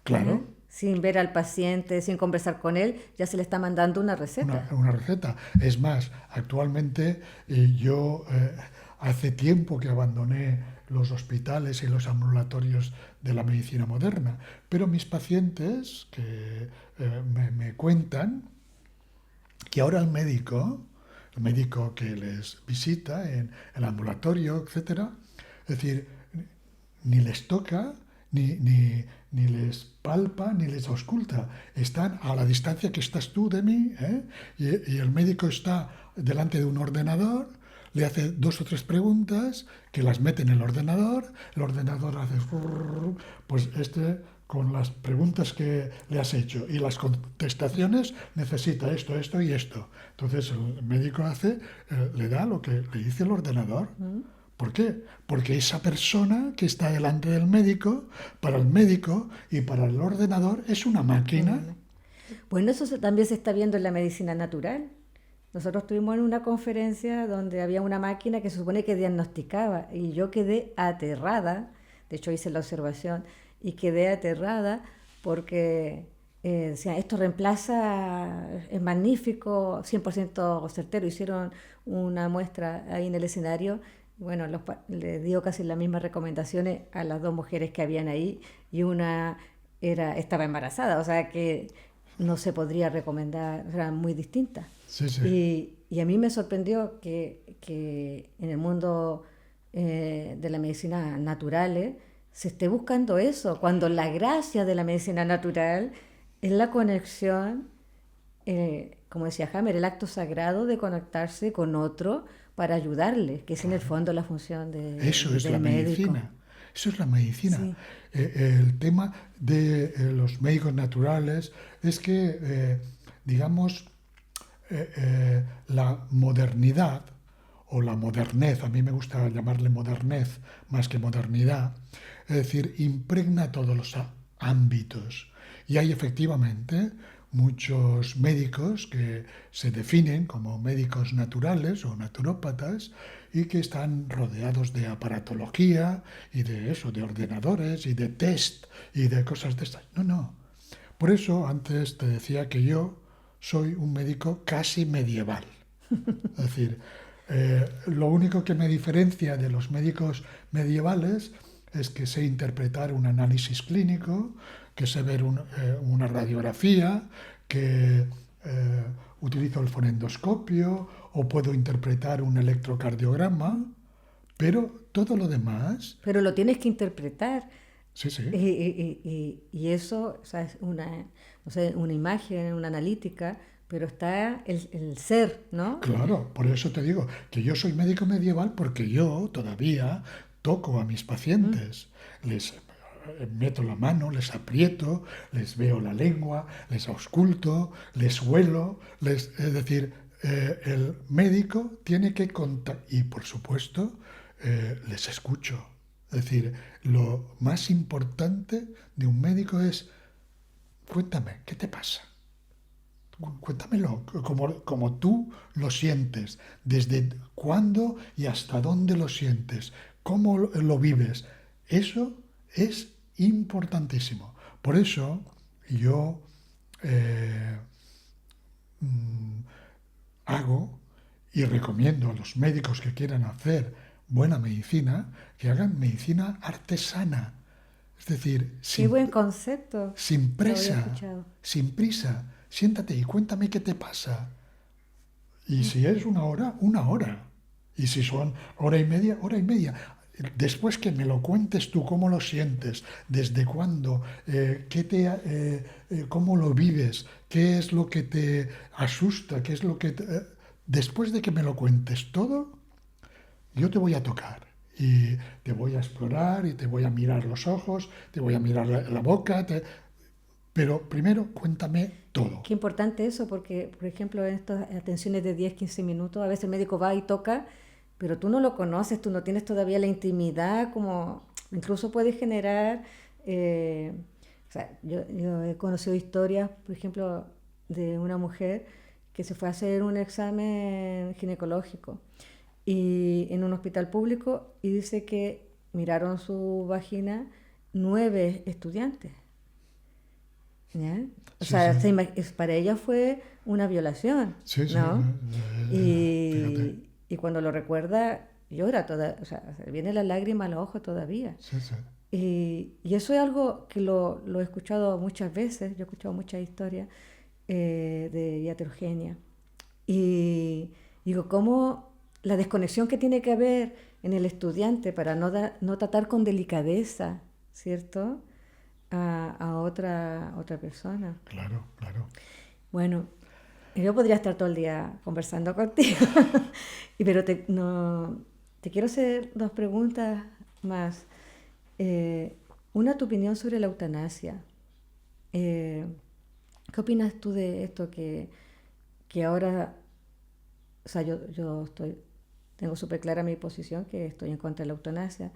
Claro. Sin ver al paciente, sin conversar con él, ya se le está mandando una receta. Una receta. Es más, actualmente yo hace tiempo que abandoné los hospitales y los ambulatorios de la medicina moderna, pero mis pacientes que me cuentan que ahora el médico que les visita en el ambulatorio, etcétera, es decir, ni les toca, ni les palpa, ni les ausculta. Están a la distancia que estás tú de mí, ¿eh? Y el médico está delante de un ordenador, le hace 2 o 3 preguntas, que las mete en el ordenador hace... Pues con las preguntas que le has hecho y las contestaciones necesita esto, esto y esto. Entonces el médico le da lo que le dice el ordenador. ¿Por qué? Porque esa persona que está delante del médico, para el médico y para el ordenador, es una máquina. Bueno, eso también se está viendo en la medicina natural. Nosotros estuvimos en una conferencia donde había una máquina que se supone que diagnosticaba y yo quedé aterrada, de hecho hice la observación y quedé aterrada porque decían, esto reemplaza, es magnífico, 100% certero. Hicieron una muestra ahí en el escenario. Bueno, les dio casi las mismas recomendaciones a las 2 mujeres que habían ahí y una estaba embarazada, o sea que no se podría recomendar, eran muy distintas. Sí, sí. Y a mí me sorprendió que en el mundo de la medicina natural se esté buscando eso, cuando la gracia de la medicina natural es la conexión, como decía Hammer, el acto sagrado de conectarse con otro para ayudarle, que es en el fondo la función Eso es del la médico. medicina. Eso es la medicina. Sí. El tema de los médicos naturales es que, digamos, la modernidad o la modernez, a mí me gusta llamarle modernez más que modernidad, es decir, impregna todos los ámbitos. Y hay efectivamente muchos médicos que se definen como médicos naturales o naturópatas y que están rodeados de aparatología y de eso, de ordenadores y de test y de cosas de estas. No, no. Por eso antes te decía que yo soy un médico casi medieval. Es decir, lo único que me diferencia de los médicos medievales es que sé interpretar un análisis clínico, que sé ver una radiografía, que utilizo el fonendoscopio o puedo interpretar un electrocardiograma, pero todo lo demás... Pero lo tienes que interpretar. Sí, sí. Y eso, o sea, es no sé, una imagen, una analítica, pero está el ser, ¿no? Claro, por eso te digo que yo soy médico medieval porque yo todavía toco a mis pacientes, les meto la mano, les aprieto, les veo la lengua, les ausculto, les huelo, es decir, el médico tiene que contar y por supuesto les escucho. Es decir, lo más importante de un médico es, cuéntame, ¿qué te pasa? Cuéntamelo, como tú lo sientes, desde cuándo y hasta dónde lo sientes, cómo lo vives. Eso es importantísimo. Por eso yo mm, hago y recomiendo a los médicos que quieran hacer buena medicina que hagan medicina artesana. Es decir, Qué buen concepto. sin No lo había presa, escuchado. sin prisa. Siéntate y cuéntame qué te pasa. Y si es una hora, una hora. Y si son hora y media, hora y media. Después que me lo cuentes tú, cómo lo sientes, desde cuándo, cómo lo vives, qué es lo que te asusta, qué es lo que... Después de que me lo cuentes todo, yo te voy a tocar y te voy a explorar y te voy a mirar los ojos, te voy a mirar la boca, pero primero cuéntame todo. Qué importante eso, porque, por ejemplo, en estas atenciones de 10, 15 minutos, a veces el médico va y toca, pero tú no lo conoces, tú no tienes todavía la intimidad, como incluso puede generar... o sea, yo he conocido historias, por ejemplo, de una mujer que se fue a hacer un examen ginecológico y en un hospital público y dice que miraron su vagina 9 estudiantes. ¿Ya? O Sí, sea, sí. para ella fue una violación, Sí, sí, ¿no? fíjate. Y cuando lo recuerda, llora o sea, se viene la lágrima a los ojos todavía. Sí, sí. Y eso es algo que lo he escuchado muchas veces, yo he escuchado muchas historias de iatrogenia. Y digo, ¿cómo la desconexión que tiene que haber en el estudiante para no tratar con delicadeza, ¿cierto? A otra persona. Claro, claro. Bueno, yo podría estar todo el día conversando contigo, pero te quiero hacer dos preguntas más. Una, tu opinión sobre la eutanasia. Eh, ¿Qué opinas tú de esto que ahora, o sea, tengo súper clara mi posición, que estoy en contra de la eutanasia,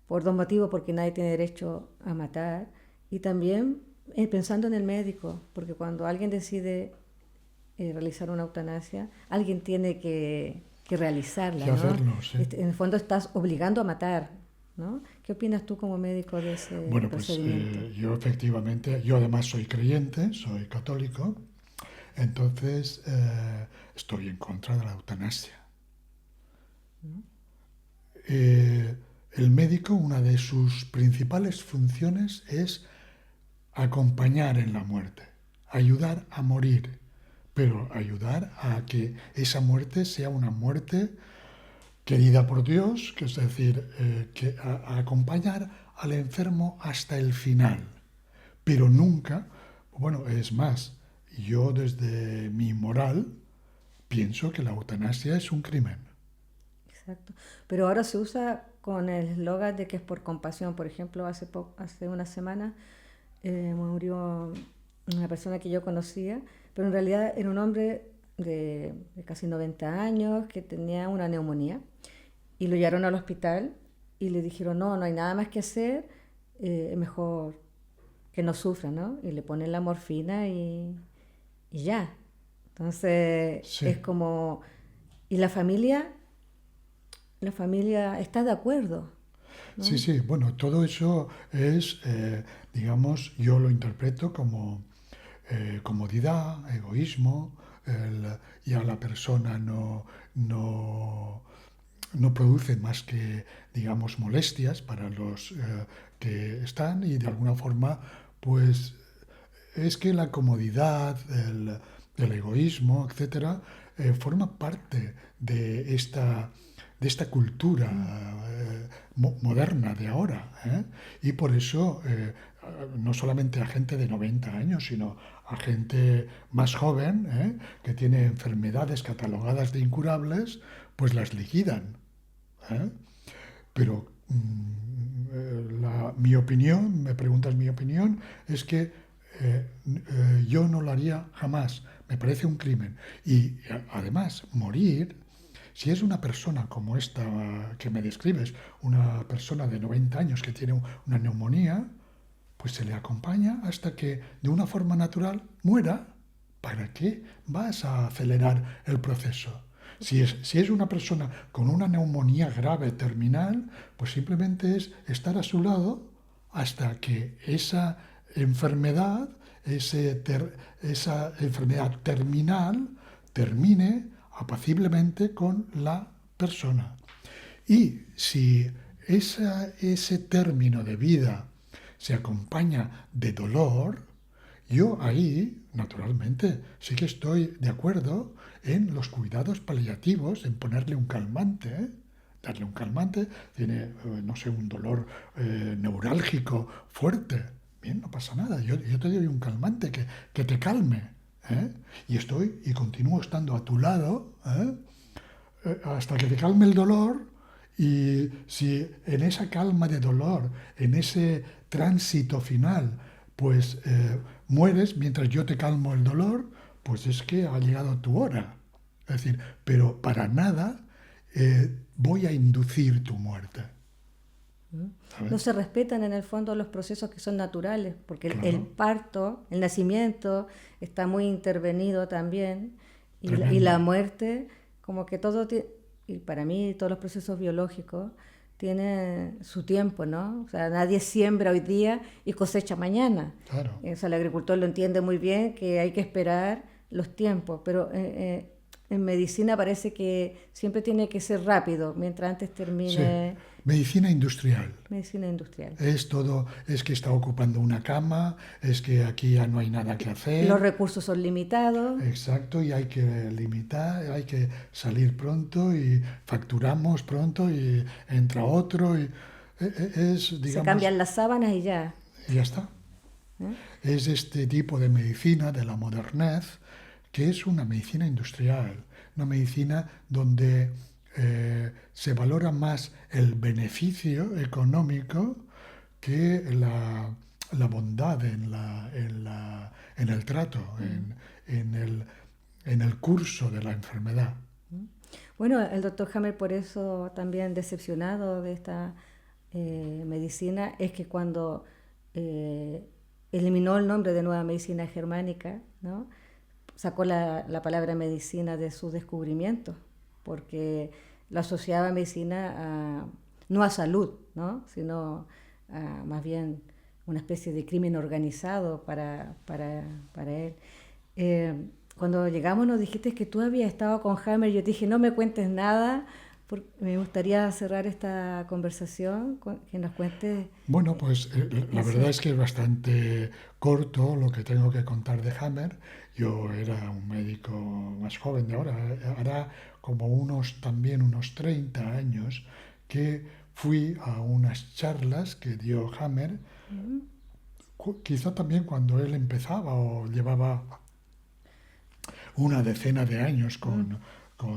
por dos motivos, porque nadie tiene derecho a matar, y también pensando en el médico, porque cuando alguien decide realizar una eutanasia, alguien tiene que realizarla, Sí, ¿no? hacerlo, sí. En el fondo estás obligando a matar, ¿no? ¿Qué opinas tú como médico de ese Bueno, pues procedimiento? yo efectivamente, yo además soy creyente, soy católico, entonces estoy en contra de la eutanasia. Eh, el médico, una de sus principales funciones es acompañar en la muerte, ayudar a morir, pero ayudar a que esa muerte sea una muerte querida por Dios, que es decir, a acompañar al enfermo hasta el final, pero nunca, bueno, es más, yo desde mi moral pienso que la eutanasia es un crimen. Exacto. Pero ahora se usa con el eslogan de que es por compasión. Por ejemplo, hace una semana murió una persona que yo conocía, pero en realidad era un hombre de casi 90 años que tenía una neumonía y lo llevaron al hospital y le dijeron, no, no hay nada más que hacer, es mejor que no sufra, ¿no? Y le ponen la morfina y ya. Entonces es Sí, como... Y la familia está de acuerdo, sí, ¿no? sí, bueno, todo eso es, digamos, yo lo interpreto como comodidad, egoísmo, ya la persona no produce más que, digamos, molestias para los que están y de alguna forma, pues es que la comodidad, el egoísmo, etcétera, forma parte de esta cultura moderna de ahora. ¿Eh? Y por eso, no solamente a gente de 90 años, sino a gente más joven, que tiene enfermedades catalogadas de incurables, pues las liquidan. ¿Eh? Pero mi opinión, me preguntas mi opinión, es que yo no lo haría jamás. Me parece un crimen. Y además, morir, si es una persona como esta que me describes, una persona de 90 años que tiene una neumonía, pues se le acompaña hasta que de una forma natural muera. ¿Para qué vas a acelerar el proceso? Si es una persona con una neumonía grave terminal, pues simplemente es estar a su lado hasta que esa enfermedad, esa enfermedad terminal, termine apaciblemente con la persona. Y si ese término de vida se acompaña de dolor, yo ahí, naturalmente, sí que estoy de acuerdo en los cuidados paliativos, en ponerle un calmante, ¿eh? Darle un calmante, tiene, no sé, un dolor neurálgico fuerte. Bien, no pasa nada, yo te doy un calmante que te calme. ¿Eh? Y continúo estando a tu lado, ¿eh? Hasta que te calme el dolor y si en esa calma de dolor, en ese tránsito final, pues mueres mientras yo te calmo el dolor, pues es que ha llegado tu hora. Es decir, pero para nada voy a inducir tu muerte. No ¿Sabes? se respetan en el fondo los procesos que son naturales, porque el Claro, parto, el nacimiento está muy intervenido también, y la tremendo. muerte, como que y para mí todos los procesos biológicos tienen su tiempo, ¿no? O sea, nadie siembra hoy día y cosecha mañana. Claro, O sea, el agricultor lo entiende muy bien que hay que esperar los tiempos, pero En medicina parece que siempre tiene que ser rápido, mientras antes Sí, termine medicina industrial. medicina industrial. Es todo, es que está ocupando una cama, es que aquí ya no hay nada que Los hacer. recursos son limitados, Exacto, y hay que limitar, hay que salir pronto y facturamos pronto y entra otro y es, se digamos, cambian las sábanas y ya. y ya está. ¿Eh? Es este tipo de medicina de la modernez que es una medicina industrial, una medicina donde se valora más el beneficio económico que la bondad en el trato, en el, en el curso de la enfermedad. Bueno, el doctor Hammer por eso también decepcionado de esta medicina es que cuando eh, eliminó el nombre de Nueva Medicina Germánica, ¿no? Sacó la palabra medicina de sus descubrimientos, porque lo asociaba a medicina no a salud, ¿no? Sino a más bien una especie de crimen organizado para él. Eh, Cuando llegamos nos dijiste que tú habías estado con Hammer, yo te dije no me cuentes nada, porque me gustaría cerrar esta conversación, que nos cuentes Bueno, pues la verdad eso. es que es bastante corto lo que tengo que contar de Hammer. Yo era un médico más joven de ahora, hará como también unos 30 años que fui a unas charlas que dio Hammer, quizá también cuando él empezaba o llevaba una decena de años con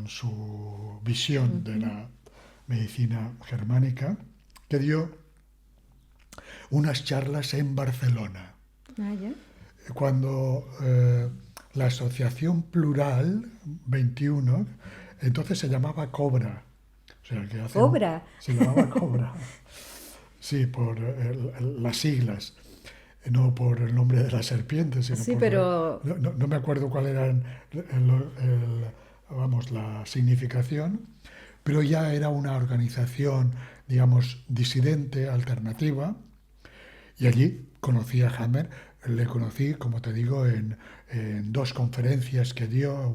su visión de la medicina germánica, que dio unas charlas en Barcelona, Ah, ya. cuando la Asociación Plural 21, entonces se llamaba Cobra, o sea, que Cobra. se llamaba Cobra, sí, por las siglas, no por el nombre de la serpiente, sino Sí, por pero no me acuerdo cuál era vamos, la significación, pero ya era una organización, digamos, disidente, alternativa, y allí conocí a Hammer, le conocí, como te digo, en dos conferencias que dio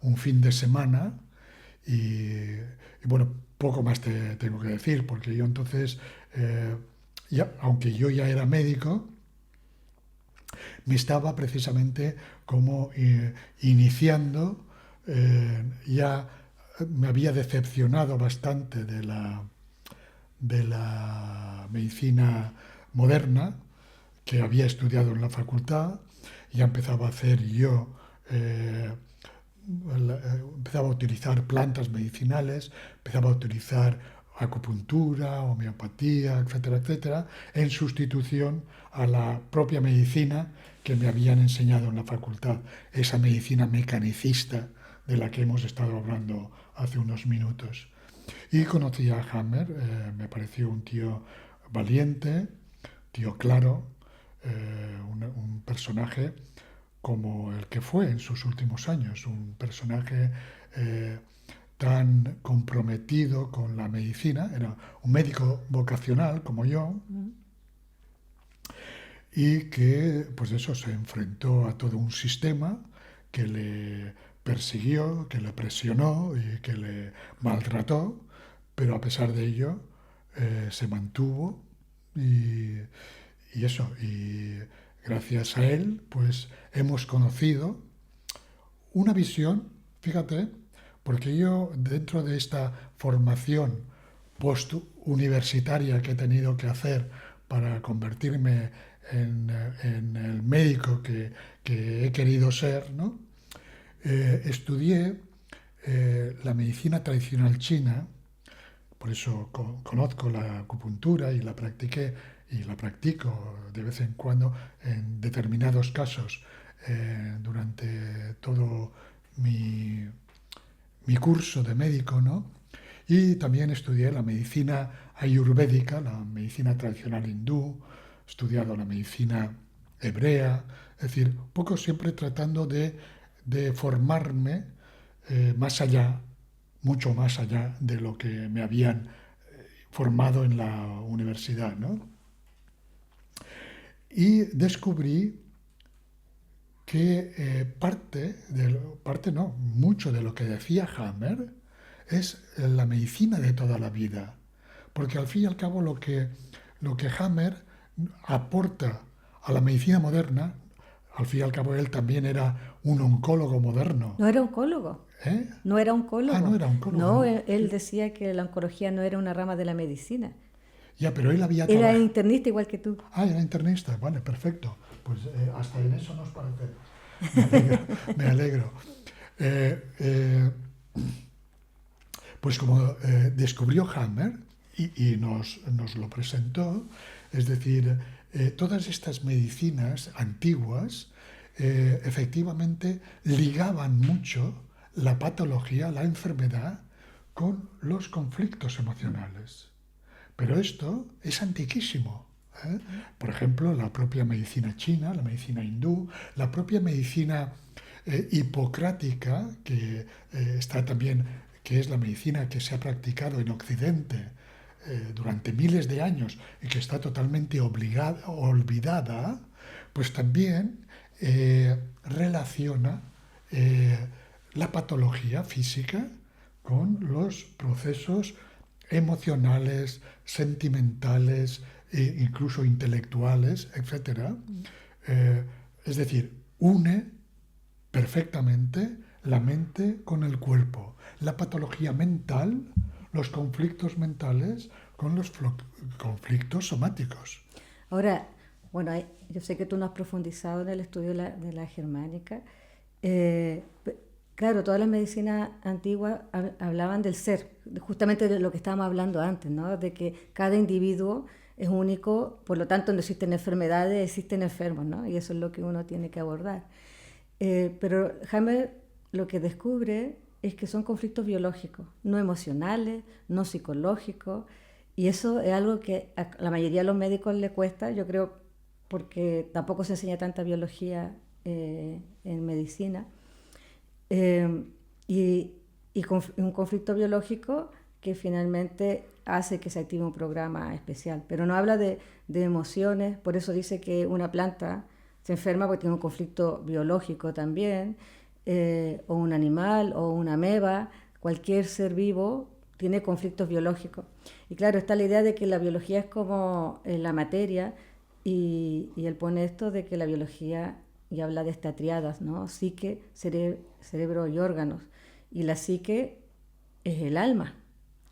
un fin de semana y bueno, poco más te tengo que decir, porque yo entonces, ya, aunque yo ya era médico, me estaba precisamente como iniciando, ya me había decepcionado bastante de la medicina moderna que había estudiado en la facultad, ya empezaba a hacer yo, empezaba a utilizar plantas medicinales, empezaba a utilizar acupuntura, homeopatía, etcétera, etcétera, en sustitución a la propia medicina que me habían enseñado en la facultad, esa medicina mecanicista de la que hemos estado hablando hace unos minutos. Y conocí a Hammer, me pareció un tío valiente, tío claro, un personaje como el que fue en sus últimos años, un personaje eh, tan comprometido con la medicina, era un médico vocacional como yo, y que pues eso se enfrentó a todo un sistema que le persiguió, que le presionó y que le maltrató, pero a pesar de ello se mantuvo y, y eso, y gracias a él pues hemos conocido una visión, fíjate, porque yo dentro de esta formación postuniversitaria que he tenido que hacer para convertirme en el médico que he querido ser, ¿no? Estudié la medicina tradicional china, por eso conozco la acupuntura y la practiqué y la practico de vez en cuando en determinados casos durante todo mi, mi curso de médico, ¿no? Y también estudié la medicina ayurvédica, la medicina tradicional hindú, he estudiado la medicina hebrea, es decir, un poco siempre tratando de formarme más allá, mucho más allá de lo que me habían formado en la universidad, ¿no? Y descubrí que mucho de lo que decía Hammer es la medicina de toda la vida. Porque al fin y al cabo lo que Hammer aporta a la medicina moderna, al fin y al cabo él también era un oncólogo moderno. No era oncólogo. ¿Eh? No era No oncólogo. era oncólogo. No, ¿No? él decía que la oncología no era una rama de la medicina. Ya, pero él había Era trabajado. internista igual que tú. Era internista. Vale, perfecto. Pues hasta en eso nos parecemos. Me alegro. Me alegro. Pues como descubrió Hammer y nos lo presentó, es decir, todas estas medicinas antiguas efectivamente ligaban mucho la patología, la enfermedad, con los conflictos emocionales. Pero esto es antiquísimo. ¿Eh? Por ejemplo, la propia medicina china, la medicina hindú, la propia medicina hipocrática, que está también, que es la medicina que se ha practicado en Occidente durante miles de años y que está totalmente olvidada, pues también relaciona la patología física con los procesos emocionales, sentimentales, incluso intelectuales, etc. Es decir, une perfectamente la mente con el cuerpo, la patología mental, los conflictos mentales con los conflictos somáticos. Ahora, bueno, yo sé que tú no has profundizado en el estudio de la germánica. Claro, todas las medicinas antiguas hablaban del ser, justamente de lo que estábamos hablando antes, ¿no? De que cada individuo es único, por lo tanto no existen enfermedades, existen enfermos, ¿no? Y eso es lo que uno tiene que abordar. Pero Hammer lo que descubre es que son conflictos biológicos, no emocionales, no psicológicos, y eso es algo que a la mayoría de los médicos le cuesta, yo creo, porque tampoco se enseña tanta biología en medicina. Y un conflicto biológico que finalmente hace que se active un programa especial. Pero no habla de emociones, por eso dice que una planta se enferma porque tiene un conflicto biológico también, o un animal, o una ameba, cualquier ser vivo tiene conflictos biológicos. Y claro, está la idea de que la biología es como la materia, y él pone esto de que la biología, y habla de estas triadas, ¿no? Psique, cerebro y órganos. Y la psique es el alma.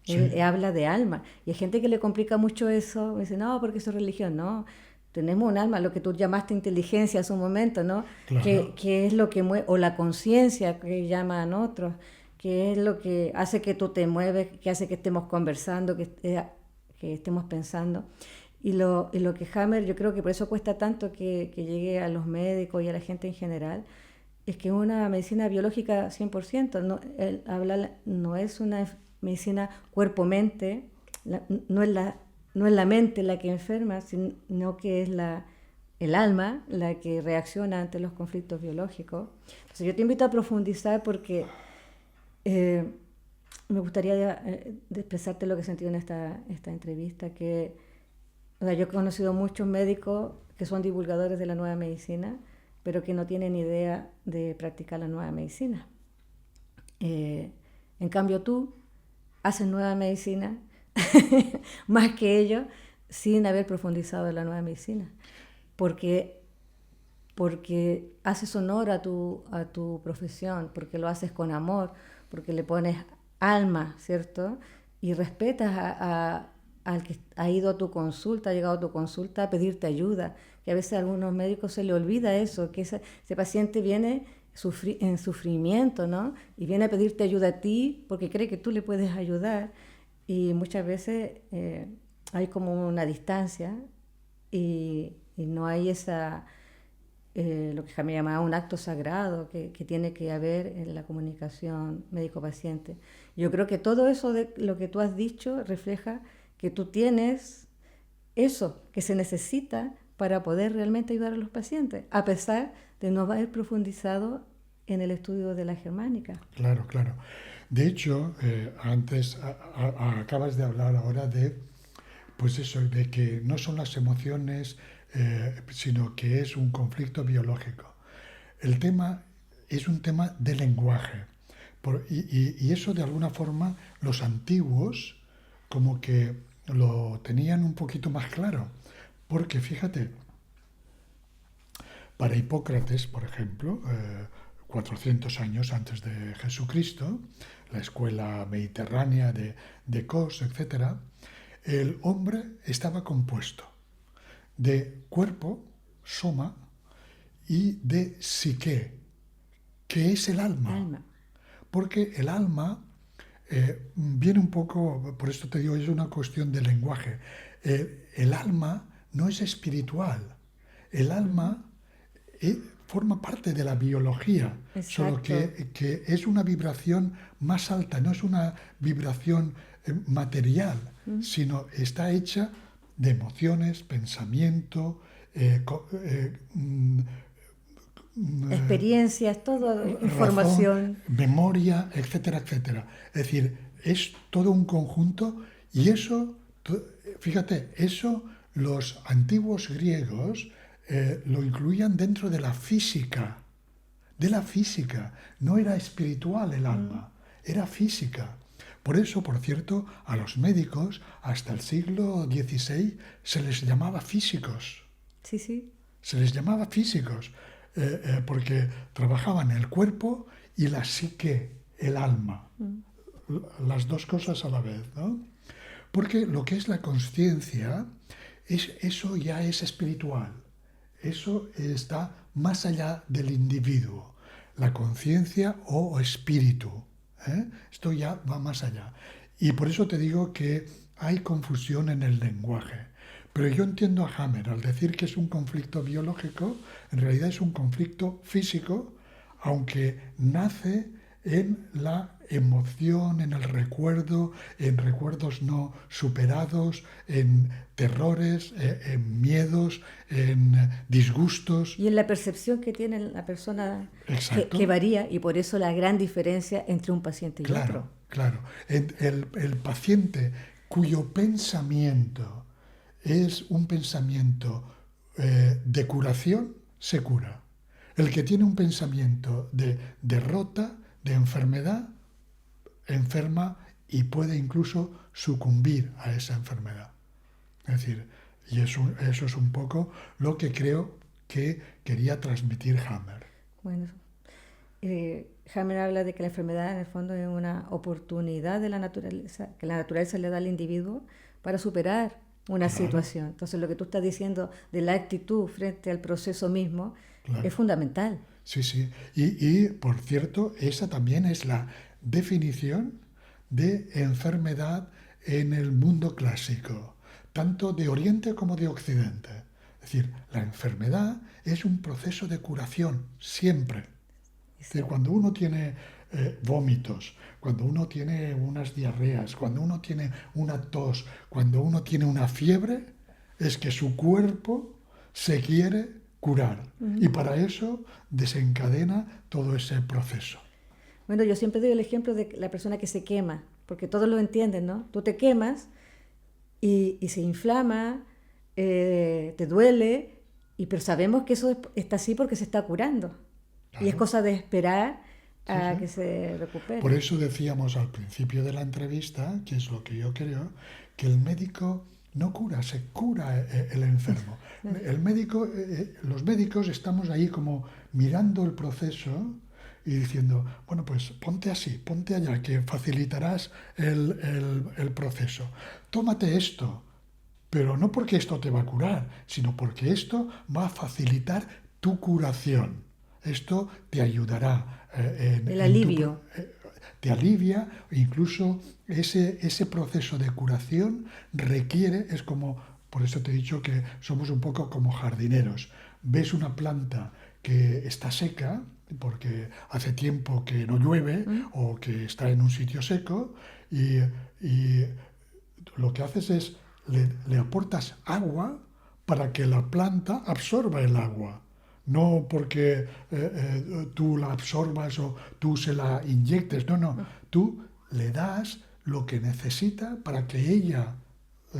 Sí. Él habla de alma. Y hay gente que le complica mucho eso. Me dice, no, porque eso es religión. No, tenemos un alma, lo que tú llamaste inteligencia hace un momento, ¿no? Claro. Que es lo que mueve, o la conciencia que llaman otros, que es lo que hace que tú te mueves, que hace que estemos conversando, que estemos pensando. Y lo que Hammer, yo creo que por eso cuesta tanto que llegue a los médicos y a la gente en general, es que es una medicina biológica 100%. No, él habla, no es una medicina cuerpo-mente, no es la mente la que enferma, sino que es el alma la que reacciona ante los conflictos biológicos. Entonces yo te invito a profundizar porque me gustaría expresarte lo que he sentido en esta entrevista, que o sea, yo he conocido muchos médicos que son divulgadores de la nueva medicina, pero que no tienen idea de practicar la nueva medicina. En cambio tú haces nueva medicina más que ellos sin haber profundizado en la nueva medicina, porque haces honor a tu profesión, porque lo haces con amor, porque le pones alma, ¿cierto? Y respetas al que ha ido a tu consulta, ha llegado a tu consulta a pedirte ayuda, que a veces a algunos médicos se le olvida eso, que ese paciente viene en sufrimiento, ¿no? Y viene a pedirte ayuda a ti porque cree que tú le puedes ayudar, y muchas veces hay como una distancia y no hay esa, lo que Jamie llamaba un acto sagrado que tiene que haber en la comunicación médico-paciente. Yo creo que todo eso de lo que tú has dicho refleja que tú tienes eso que se necesita para poder realmente ayudar a los pacientes, a pesar de no haber profundizado en el estudio de la germánica. Claro, claro. De hecho, antes acabas de hablar ahora de, pues eso, de que no son las emociones, sino que es un conflicto biológico. el tema es un tema de lenguaje. Y eso de alguna forma los antiguos como que lo tenían un poquito más claro. Porque fíjate, para Hipócrates, por ejemplo, 400 años antes de Jesucristo, la escuela mediterránea de Kos, etc., el hombre estaba compuesto de cuerpo, soma, y de psique, que es el alma. Alma. Porque el alma viene un poco, por esto te digo, es una cuestión de lenguaje. El alma no es espiritual. El alma forma parte de la biología, solo Exacto. que es una vibración más alta, no es una vibración material, sino está hecha de emociones, pensamiento, Experiencias, toda razón, información. memoria, etcétera, etcétera. Es decir, es todo un conjunto y eso, fíjate, eso los antiguos griegos lo incluían dentro de la física. De la física. No era espiritual el alma, era física. Por eso, por cierto, a los médicos hasta el siglo XVI se les llamaba físicos. Sí, sí. Se les llamaba físicos porque trabajaban el cuerpo y la psique, el alma. Las dos cosas a la vez, ¿no? Porque lo que es la consciencia, eso ya es espiritual. Eso está más allá del individuo. La conciencia o espíritu. Esto ya va más allá. Y por eso te digo que hay confusión en el lenguaje. Pero yo entiendo a Hammer al decir que es un conflicto biológico, en realidad es un conflicto físico, aunque nace en la emoción, en el recuerdo, en recuerdos no superados, en terrores, en miedos, en disgustos. Y en la percepción que tiene la persona Exacto. que varía, y por eso la gran diferencia entre un paciente y Claro, otro. claro. El paciente cuyo pensamiento es un pensamiento de curación, se cura. El que tiene un pensamiento de derrota, de enfermedad, enferma y puede incluso sucumbir a esa enfermedad. Es decir, y eso es un poco lo que creo que quería transmitir Hammer. Bueno, Hammer habla de que la enfermedad en el fondo es una oportunidad de la naturaleza, que la naturaleza le da al individuo para superar una Claro, situación. Entonces lo que tú estás diciendo de la actitud frente al proceso mismo claro. es fundamental. Sí, sí. Y, por cierto, esa también es la definición de enfermedad en el mundo clásico, tanto de Oriente como de Occidente. Es decir, la enfermedad es un proceso de curación, siempre. Es decir, cuando uno tiene vómitos, cuando uno tiene unas diarreas, cuando uno tiene una tos, cuando uno tiene una fiebre, es que su cuerpo se quiere curar. Y para eso desencadena todo ese proceso. Bueno, yo siempre doy el ejemplo de la persona que se quema, porque todos lo entienden, ¿no? Tú te quemas y se inflama, te duele, pero sabemos que eso está así porque se está curando. Y es Claro. cosa de esperar Sí, a sí. que se Por recupere. eso decíamos al principio de la entrevista, que es lo que yo creo, que el médico no cura, se cura el enfermo. El médico, los médicos estamos ahí como mirando el proceso y diciendo, bueno, pues ponte así, ponte allá, que facilitarás el proceso. Tómate esto, pero no porque esto te va a curar, sino porque esto va a facilitar tu curación. Esto te ayudará El en tu... alivio. Te alivia, incluso ese proceso de curación requiere, es como, por eso te he dicho que somos un poco como jardineros. Ves una planta que está seca, porque hace tiempo que no llueve o que está en un sitio seco, y lo que haces es le aportas agua para que la planta absorba el agua. No porque tú la absorbas o tú se la inyectes, no, no. Tú le das lo que necesita para que ella eh,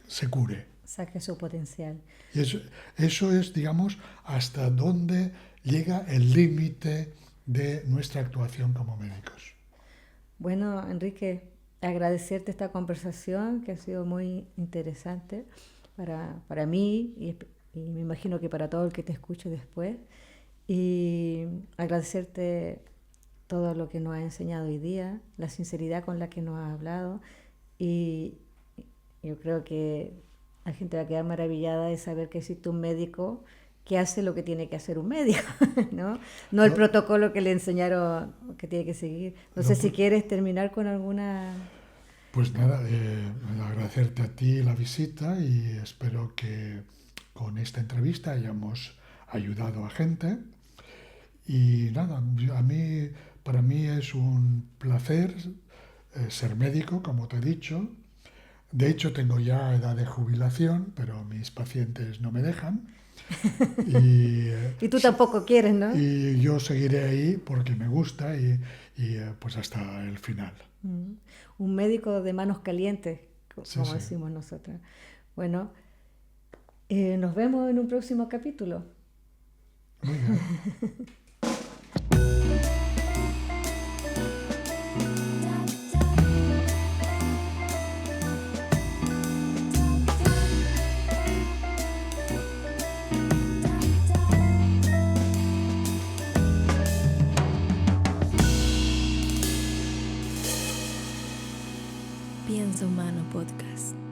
se cure. Saque su potencial. Y eso es, digamos, hasta donde llega el límite de nuestra actuación como médicos. Bueno, Enrique, agradecerte esta conversación que ha sido muy interesante para mí y me imagino que para todo el que te escuche después. Y agradecerte todo lo que nos has enseñado hoy día, la sinceridad con la que nos has hablado. Y yo creo que la gente va a quedar maravillada de saber que existe un médico que hace lo que tiene que hacer un médico, ¿no? No el protocolo que le enseñaron que tiene que seguir. No sé si quieres terminar con alguna... Pues nada, agradecerte a ti la visita y espero que con esta entrevista hayamos ayudado a gente. Y nada, para mí es un placer ser médico, como te he dicho. De hecho, tengo ya edad de jubilación, pero mis pacientes no me dejan. Y, y tú tampoco quieres, ¿no? Y yo seguiré ahí porque me gusta y pues hasta el final. Un médico de manos calientes, Sí, como sí. decimos nosotras. Bueno, nos vemos en un próximo capítulo. Muy bien. Piensa Humano Podcast.